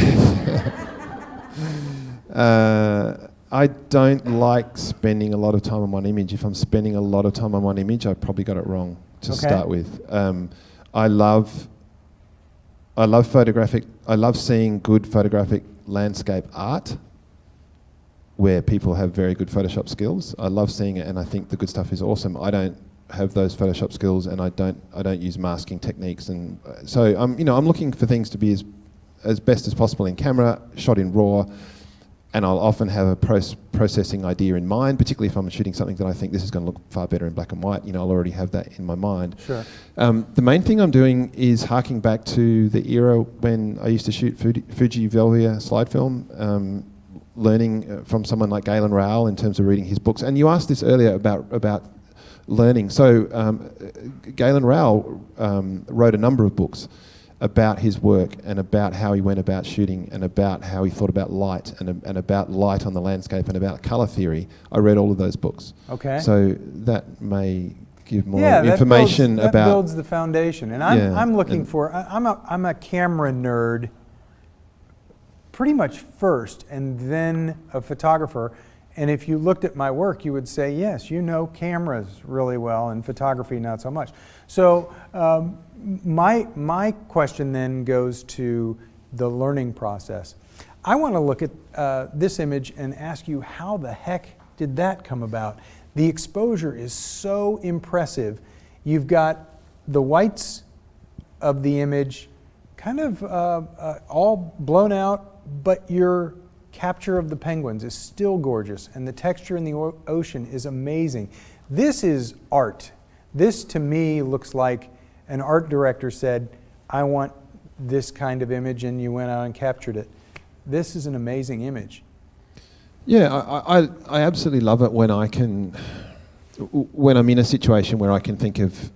I don't like spending a lot of time on one image. If I'm spending a lot of time on one image, I probably got it wrong to start with. I love seeing good photographic landscape art where people have very good Photoshop skills. I love seeing it, and I think the good stuff is awesome. I have those Photoshop skills, and I don't use masking techniques, and so I'm looking for things to be as best as possible in camera, shot in RAW, and I'll often have a processing idea in mind, particularly if I'm shooting something that I think this is going to look far better in black and white. I'll already have that in my mind. Sure. The main thing I'm doing is harking back to the era when I used to shoot Fuji Velvia slide film, learning from someone like Galen Rowell in terms of reading his books. And you asked this earlier about learning. So Galen Rowell wrote a number of books about his work and about how he went about shooting and about how he thought about light and about light on the landscape and about colour theory. I read all of those books. Okay. So that may give more Yeah, information that about... builds the foundation. And I'm looking for... I'm a camera nerd pretty much first, and then a photographer. And if you looked at my work, you would say, yes, you know cameras really well, and photography not so much. So my question then goes to the learning process. I want to look at this image and ask you, how the heck did that come about? The exposure is so impressive. You've got the whites of the image kind of all blown out, but your capture of the penguins is still gorgeous, and the texture in the ocean is amazing. This is art. This, to me, looks like an art director said, I want this kind of image, and you went out and captured it. This is an amazing image. Yeah, I absolutely love it when when I'm in a situation where I can think of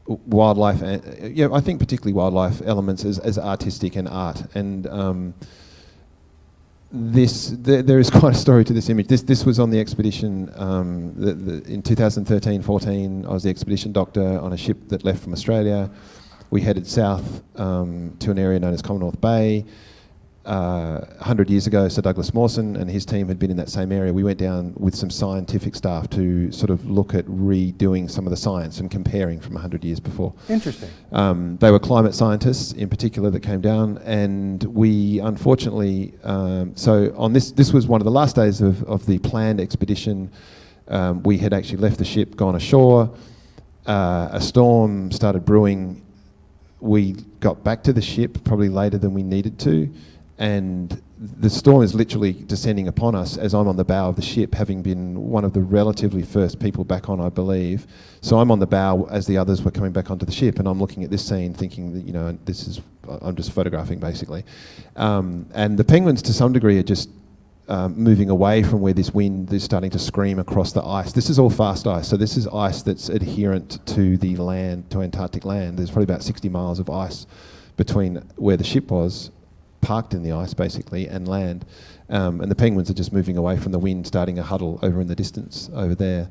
wildlife, I think particularly wildlife elements as artistic and art. And there is quite a story to this image. This was on the expedition in 2013-14. I was the expedition doctor on a ship that left from Australia. We headed south to an area known as Commonwealth Bay. 100 years ago, Sir Douglas Mawson and his team had been in that same area. We went down with some scientific staff to sort of look at redoing some of the science and comparing from 100 years before. Interesting. They were climate scientists in particular that came down, and we unfortunately, so on this was one of the last days of the planned expedition. We had actually left the ship, gone ashore. A storm started brewing. We got back to the ship probably later than we needed to, and the storm is literally descending upon us as I'm on the bow of the ship, having been one of the relatively first people back on, I believe. So I'm on the bow as the others were coming back onto the ship, and I'm looking at this scene thinking that, I'm just photographing basically. And the penguins to some degree are just moving away from where this wind is starting to scream across the ice. This is all fast ice, so this is ice that's adherent to the land, to Antarctic land. There's probably about 60 miles of ice between where the ship was, parked in the ice basically, and land. And the penguins are just moving away from the wind, starting a huddle over in the distance over there.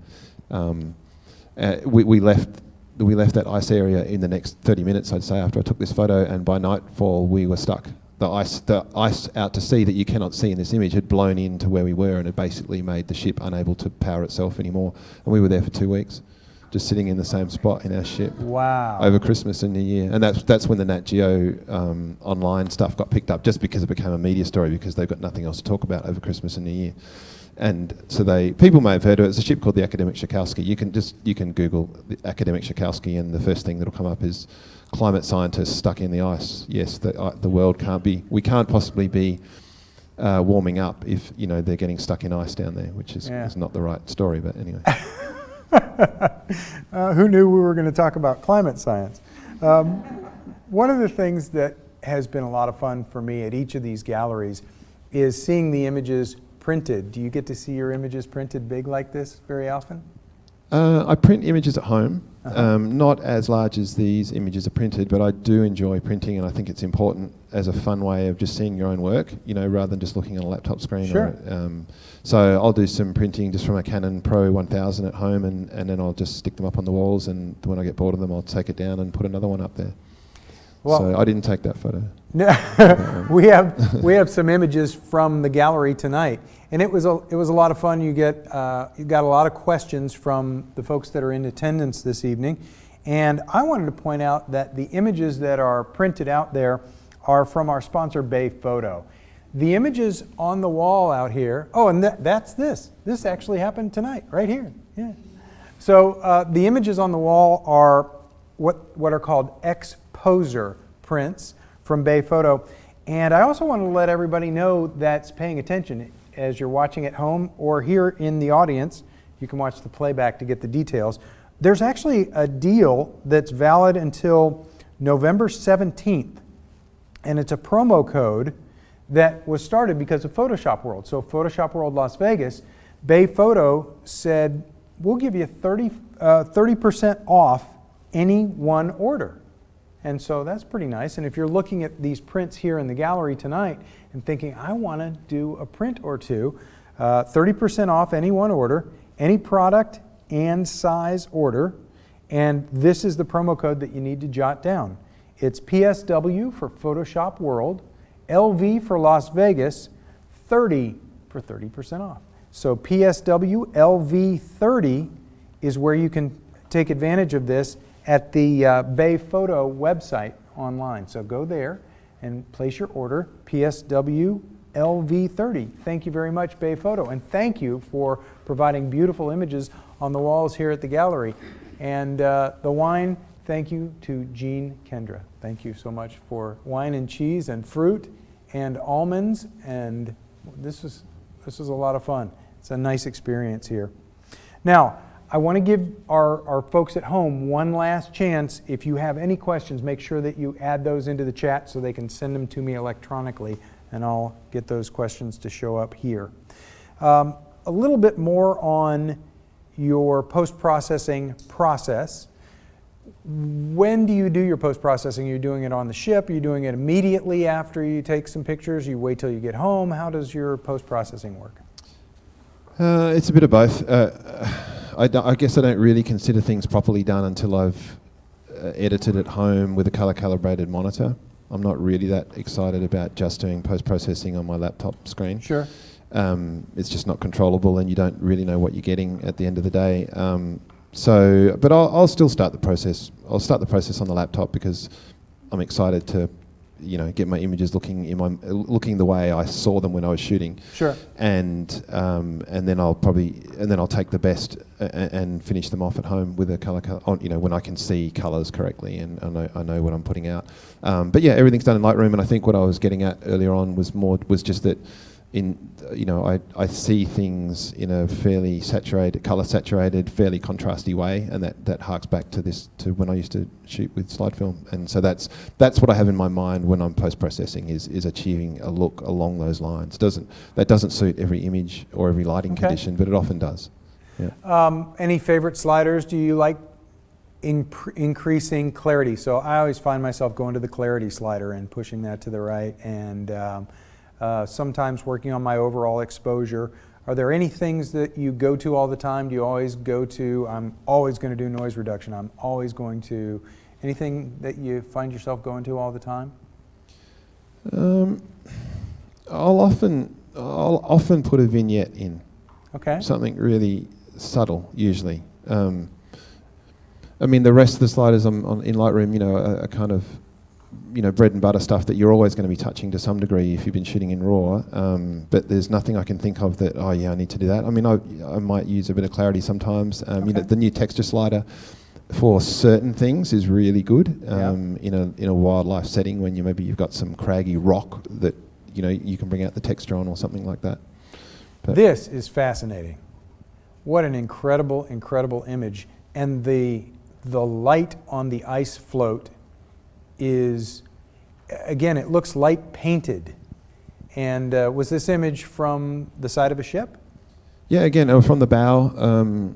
We left that ice area in the next 30 minutes, I'd say, after I took this photo, and by nightfall we were stuck. The ice out to sea that you cannot see in this image had blown into where we were, and it basically made the ship unable to power itself anymore. And we were there for 2 weeks, just sitting in the same spot in our ship. Wow. Over Christmas and New Year. And that's when the Nat Geo online stuff got picked up, just because it became a media story, because they've got nothing else to talk about over Christmas and New Year. And so people may have heard of it. It's a ship called the Academic Shakowski. You can Google the Academic Shakowski, and the first thing that'll come up is climate scientists stuck in the ice. Yes, the world we can't possibly be warming up if they're getting stuck in ice down there, which is not the right story, but anyway. Who knew we were going to talk about climate science? One of the things that has been a lot of fun for me at each of these galleries is seeing the images printed. Do you get to see your images printed big like this very often? I print images at home, not as large as these images are printed, but I do enjoy printing, and I think it's important as a fun way of just seeing your own work, rather than just looking at a laptop screen. Sure. So I'll do some printing just from a Canon Pro 1000 at home, and then I'll just stick them up on the walls, and when I get bored of them, I'll take it down and put another one up there. Well, so I didn't take that photo. we have some images from the gallery tonight, and it was a lot of fun. You got a lot of questions from the folks that are in attendance this evening, and I wanted to point out that the images that are printed out there are from our sponsor Bay Photo. The images on the wall out here. Oh, and that's this. This actually happened tonight, right here. Yeah. So the images on the wall are what are called exposer prints from Bay Photo. And I also want to let everybody know that's paying attention as you're watching at home or here in the audience. You can watch the playback to get the details. There's actually a deal that's valid until November 17th. And it's a promo code that was started because of Photoshop World. So Photoshop World Las Vegas, Bay Photo said, we'll give you 30% off any one order. And so that's pretty nice. And if you're looking at these prints here in the gallery tonight and thinking, I want to do a print or two, 30% off any one order, any product and size order. And this is the promo code that you need to jot down. It's PSW for Photoshop World, LV for Las Vegas, 30 for 30% off. So PSW LV 30 is where you can take advantage of this at the Bay Photo website online. So go there and place your order, PSW LV 30. Thank you very much, Bay Photo. And thank you for providing beautiful images on the walls here at the gallery. And the wine, thank you to Jean Kendra. Thank you so much for wine and cheese and fruit and almonds. And this is a lot of fun. It's a nice experience here. Now, I want to give our folks at home one last chance. If you have any questions, make sure that you add those into the chat so they can send them to me electronically, and I'll get those questions to show up here. A little bit more on your post-processing process. When do you do your post-processing? Are you doing it on the ship? Are you doing it immediately after you take some pictures? You wait till you get home? How does your post-processing work? It's a bit of both. I guess I don't really consider things properly done until I've edited at home with a color-calibrated monitor. I'm not really that excited about just doing post-processing on my laptop screen. Sure. It's just not controllable, and you don't really know what you're getting at the end of the day. But I'll still start the process. I'll start the process on the laptop because I'm excited to, get my images looking the way I saw them when I was shooting. Sure. And then I'll take the best and finish them off at home with a color, when I can see colors correctly and I know what I'm putting out. But yeah, everything's done in Lightroom, and I think what I was getting at earlier on was just that. I see things in a fairly color saturated, fairly contrasty way, and that harks back to when I used to shoot with slide film. And so that's what I have in my mind when I'm post-processing is achieving a look along those lines. That doesn't suit every image or every lighting condition, but it often does. Yeah. Any favorite sliders? Do you like increasing clarity? So I always find myself going to the clarity slider and pushing that to the right, and sometimes working on my overall exposure. Are there any things that you go to all the time? Do you always go to, I'm always going to do noise reduction, I'm always going to, anything that you find yourself going to all the time? I'll often put a vignette in. Okay. Something really subtle, usually. The rest of the sliders in Lightroom, are kind of, bread and butter stuff that you're always going to be touching to some degree if you've been shooting in RAW. But there's nothing I can think of that, I need to do that. I might use a bit of clarity sometimes. Okay. The new texture slider for certain things is really good in a wildlife setting when you've got some craggy rock that you can bring out the texture on or something like that. But this is fascinating. What an incredible, incredible image. And the light on the ice float is, again, it looks light painted. And was this image from the side of a ship? Yeah, again, from the bow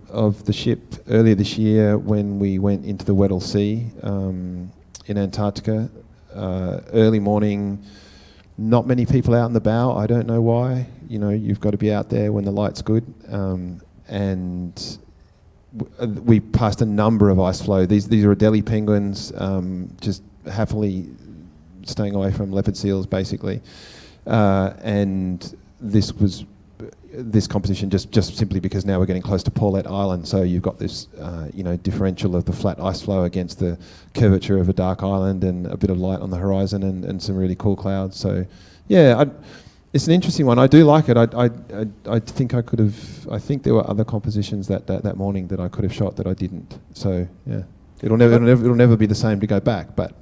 of the ship earlier this year when we went into the Weddell Sea in Antarctica. Early morning, not many people out in the bow. I don't know why. You've got to be out there when the light's good. And we passed a number of ice floe. These are Adelie penguins, just happily staying away from leopard seals, basically. And this composition just simply because now we're getting close to Paulette Island, so you've got this differential of the flat ice floe against the curvature of a dark island and a bit of light on the horizon and some really cool clouds. So yeah, It's an interesting one. I do like it. I think I could have. I think there were other compositions that morning that I could have shot that I didn't. So yeah, it'll never be the same to go back. But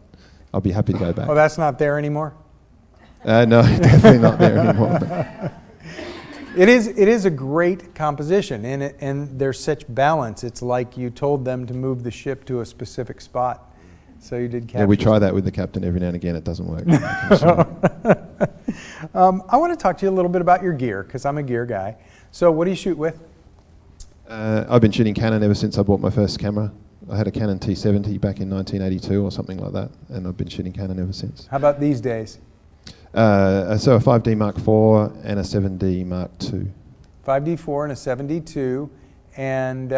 I'll be happy to go back. Oh, that's not there anymore? No, definitely not there anymore. It is a great composition, and there's such balance. It's like you told them to move the ship to a specific spot, so you did capture. Yeah, we try that with the captain every now and again. It doesn't work. I want to talk to you a little bit about your gear, because I'm a gear guy. So what do you shoot with? I've been shooting Canon ever since I bought my first camera. I had a Canon T70 back in 1982 or something like that, and I've been shooting Canon ever since. How about these days? So a 5D Mark IV and a 7D Mark II. 5D4 and a 7D2 and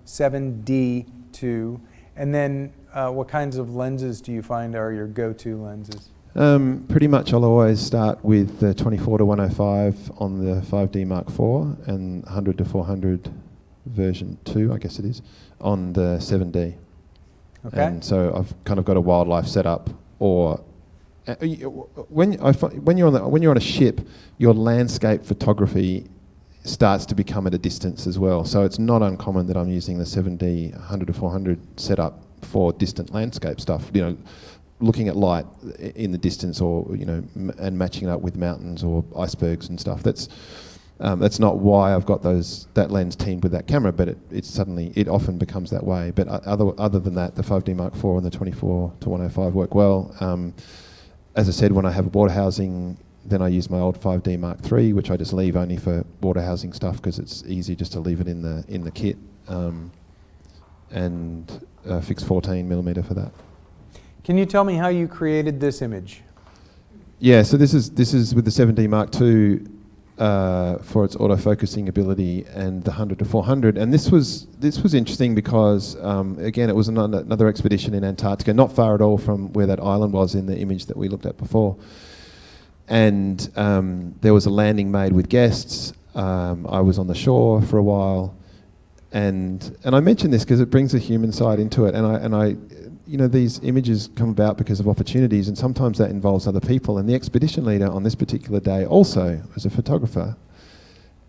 7D2. And then what kinds of lenses do you find are your go-to lenses? Pretty much I'll always start with the 24 to 105 on the 5D Mark IV and 100 to 400 version 2, I guess it is, on the 7D. Okay. And so I've kind of got a wildlife setup, or when you're on a ship, your landscape photography starts to become at a distance as well. So it's not uncommon that I'm using the 7D 100 to 400 setup for distant landscape stuff. You know, looking at light in the distance, or and matching it up with mountains or icebergs and stuff. That's not why I've got that lens teamed with that camera, but it often becomes that way. But other than that, the 5D Mark IV and the 24 to 105 work well. As I said, when I have water housing, then I use my old 5D Mark III, which I just leave only for water housing stuff because it's easy just to leave it in the kit, and fix 14mm for that. Can you tell me how you created this image? Yeah, so this is with the 7D Mark II for its autofocusing ability, and the 100 to 400. And this was interesting because again, it was another expedition in Antarctica, not far at all from where that island was in the image that we looked at before. And there was a landing made with guests. I was on the shore for a while, and I mention this because it brings the human side into it. And I these images come about because of opportunities, and sometimes that involves other people. And the expedition leader on this particular day also was a photographer.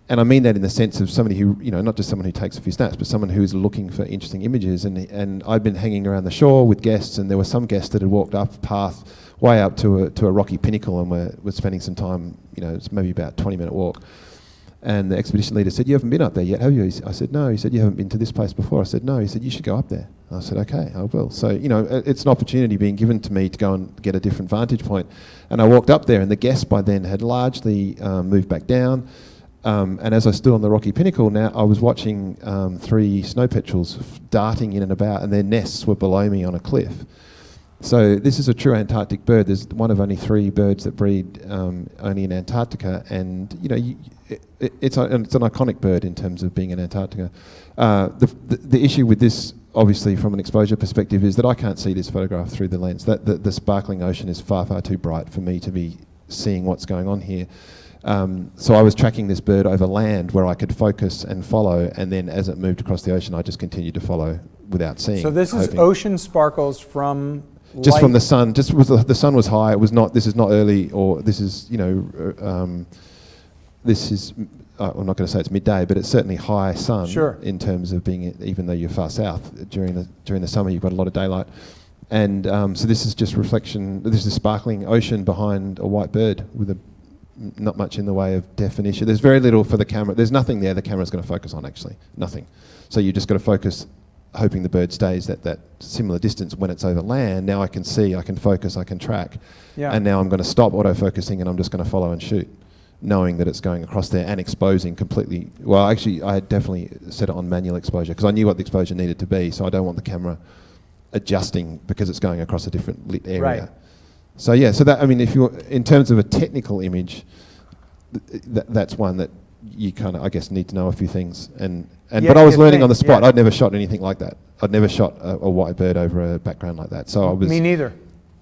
And I mean that in the sense of somebody who, not just someone who takes a few snaps, but someone who's looking for interesting images. And I'd been hanging around the shore with guests, and there were some guests that had walked up a path way up to a rocky pinnacle, and were spending some time, it's maybe about a 20-minute walk. And the expedition leader said, "You haven't been up there yet, have you?" I said, "No." He said, "You haven't been to this place before?" I said, "No." He said, "You should go up there." I said, "Okay, I will." So, it's an opportunity being given to me to go and get a different vantage point. And I walked up there, and the guests by then had largely moved back down. And as I stood on the rocky pinnacle, now I was watching 3 snow petrels darting in and about, and their nests were below me on a cliff. So this is a true Antarctic bird. There's one of only 3 birds that breed only in Antarctica, and it's an iconic bird in terms of being in Antarctica. The issue with this, obviously, from an exposure perspective, is that I can't see this photograph through the lens. The sparkling ocean is far, far too bright for me to be seeing what's going on here. So I was tracking this bird over land where I could focus and follow, and then as it moved across the ocean, I just continued to follow without seeing. So this is ocean sparkles from just light. from the sun. Just the sun was high. It was not. This is not early, or this is this is. I'm not going to say it's midday, but it's certainly high sun. Sure. In terms of being, even though you're far south during the summer, you've got a lot of daylight, and so this is just reflection. This is sparkling ocean behind a white bird with not much in the way of definition. There's very little for the camera. There's nothing there the camera's going to focus on, actually. Nothing. So you just got to focus, hoping the bird stays that similar distance when it's over land. Now I can see, I can focus, I can track. Yeah. And now I'm going to stop autofocusing, and I'm just going to follow and shoot, knowing that it's going across there and exposing completely. Well, actually, I had definitely set it on manual exposure because I knew what the exposure needed to be, so I don't want the camera adjusting because it's going across a different lit area. Right. So yeah, so that, I mean, if you're in terms of a technical image, that's one that you kind of, I guess, need to know a few things. And Yeah, but I was you learning think, on the spot. yeah. I'd never shot anything like that. I'd never shot a white bird over a background like that. So I was. Me neither.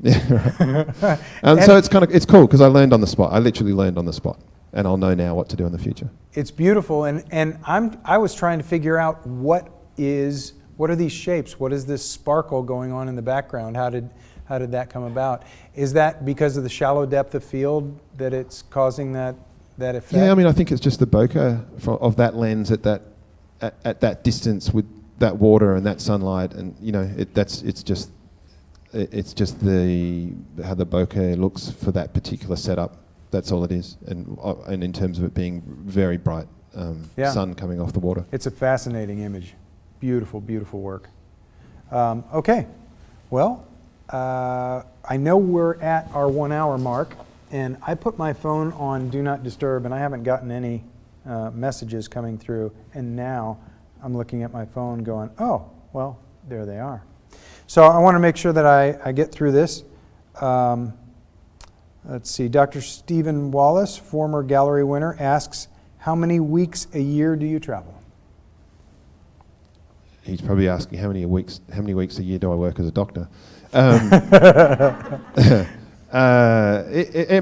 Yeah. Right. And so it's cool because I learned on the spot. I literally learned on the spot, and I'll know now what to do in the future. It's beautiful, and I was trying to figure out what are these shapes? What is this sparkle going on in the background? How did How did that come about? Is that because of the shallow depth of field that it's causing that effect? Yeah, I mean, I think it's just the bokeh of that lens at that distance with that water and that sunlight, and it's just how the bokeh looks for that particular setup. That's all it is, and in terms of it being very bright sun coming off the water. It's a fascinating image. Beautiful, beautiful work. Okay, well, I know we're at our 1 hour mark, and I put my phone on Do Not Disturb, and I haven't gotten any messages coming through, and now I'm looking at my phone going, oh, well, there they are. So I want to make sure that I get through this. Let's see, Dr. Stephen Wallace, former gallery winner, asks, how many weeks a year do you travel? He's probably asking how many weeks a year do I work as a doctor? I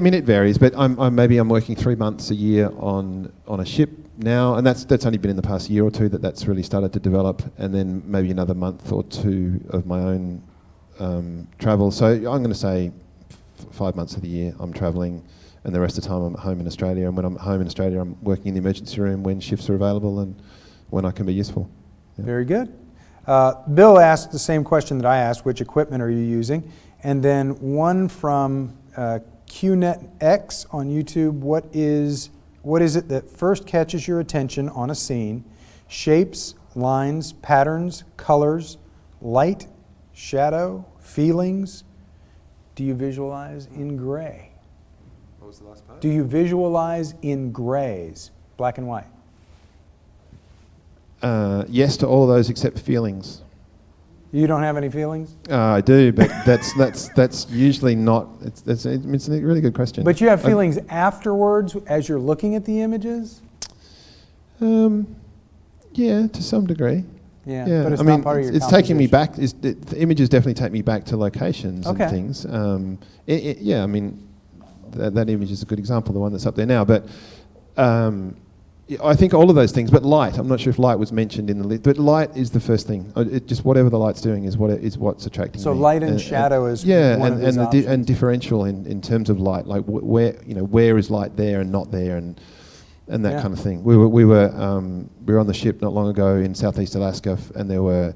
mean, it varies, but I'm working 3 months a year on a ship now, and that's only been in the past year or two that's really started to develop, and then maybe another month or two of my own travel. So I'm going to say 5 months of the year I'm travelling, and the rest of the time I'm at home in Australia. And when I'm home in Australia, I'm working in the emergency room when shifts are available and when I can be useful. Yeah. Very good. Bill asked the same question that I asked, which equipment are you using? And then one from QNetX on YouTube, what is it that first catches your attention on a scene? Shapes, lines, patterns, colors, light, shadow, feelings? Do you visualize in gray? What was the last part? Do you visualize in grays, black and white? Yes to all of those except feelings. You don't have any feelings? I do, but that's usually not. It's a really good question. But you have feelings afterwards as you're looking at the images? Yeah, to some degree. Yeah, but it's not part of your it's taking me composition. back. The images definitely take me back to locations Okay. and things. Yeah, I mean, that image is a good example, the one that's up there now. But I think all of those things. But light, I'm not sure if light was mentioned in the list. But light is the first thing. Just whatever the light's doing is what's attracting me. So light and shadow is one of his and options. differential in terms of light, like where is light there and not there, and that kind of thing. We were on the ship not long ago in southeast Alaska, and there were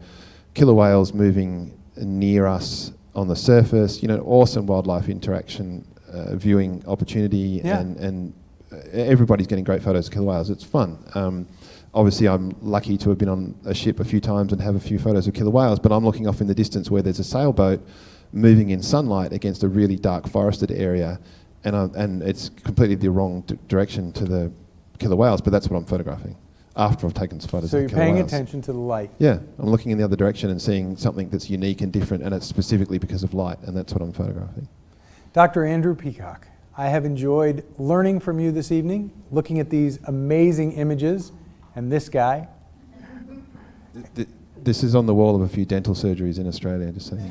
killer whales moving near us on the surface. Awesome wildlife interaction, viewing opportunity, and everybody's getting great photos of killer whales. It's fun. Obviously, I'm lucky to have been on a ship a few times and have a few photos of killer whales, but I'm looking off in the distance where there's a sailboat moving in sunlight against a really dark forested area, and it's completely the wrong direction to the killer whales, but that's what I'm photographing after I've taken some photos So of you're killer paying whales. attention to the light. Yeah, I'm looking in the other direction and seeing something that's unique and different, and it's specifically because of light, and that's what I'm photographing. Dr. Andrew Peacock, I have enjoyed learning from you this evening, looking at these amazing images, and this guy. This is on the wall of a few dental surgeries in Australia, just so you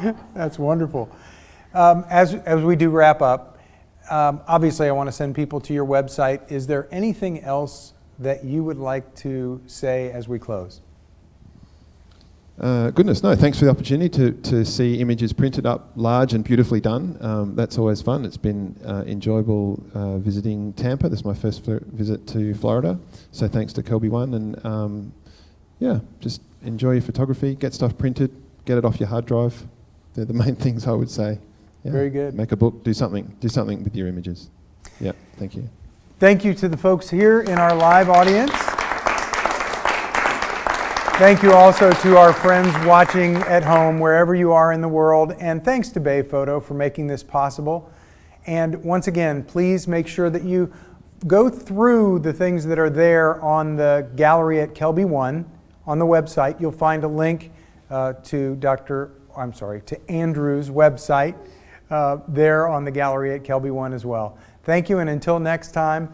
know. That's wonderful. As we do wrap up, obviously I want to send people to your website. Is there anything else that you would like to say as we close? Goodness, no, thanks for the opportunity to see images printed up large and beautifully done. That's always fun. It's been enjoyable visiting Tampa. This is my first visit to Florida. So thanks to KelbyOne, and just enjoy your photography, get stuff printed, get it off your hard drive. They're the main things I would say. Yeah. Very good. Make a book, do something with your images. Yeah, thank you. Thank you to the folks here in our live audience. Thank you also to our friends watching at home, wherever you are in the world. And thanks to Bay Photo for making this possible. And once again, please make sure that you go through the things that are there on the gallery at KelbyOne on the website. You'll find a link to Andrew's website there on the gallery at KelbyOne as well. Thank you, and until next time,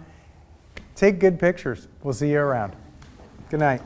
take good pictures. We'll see you around. Good night.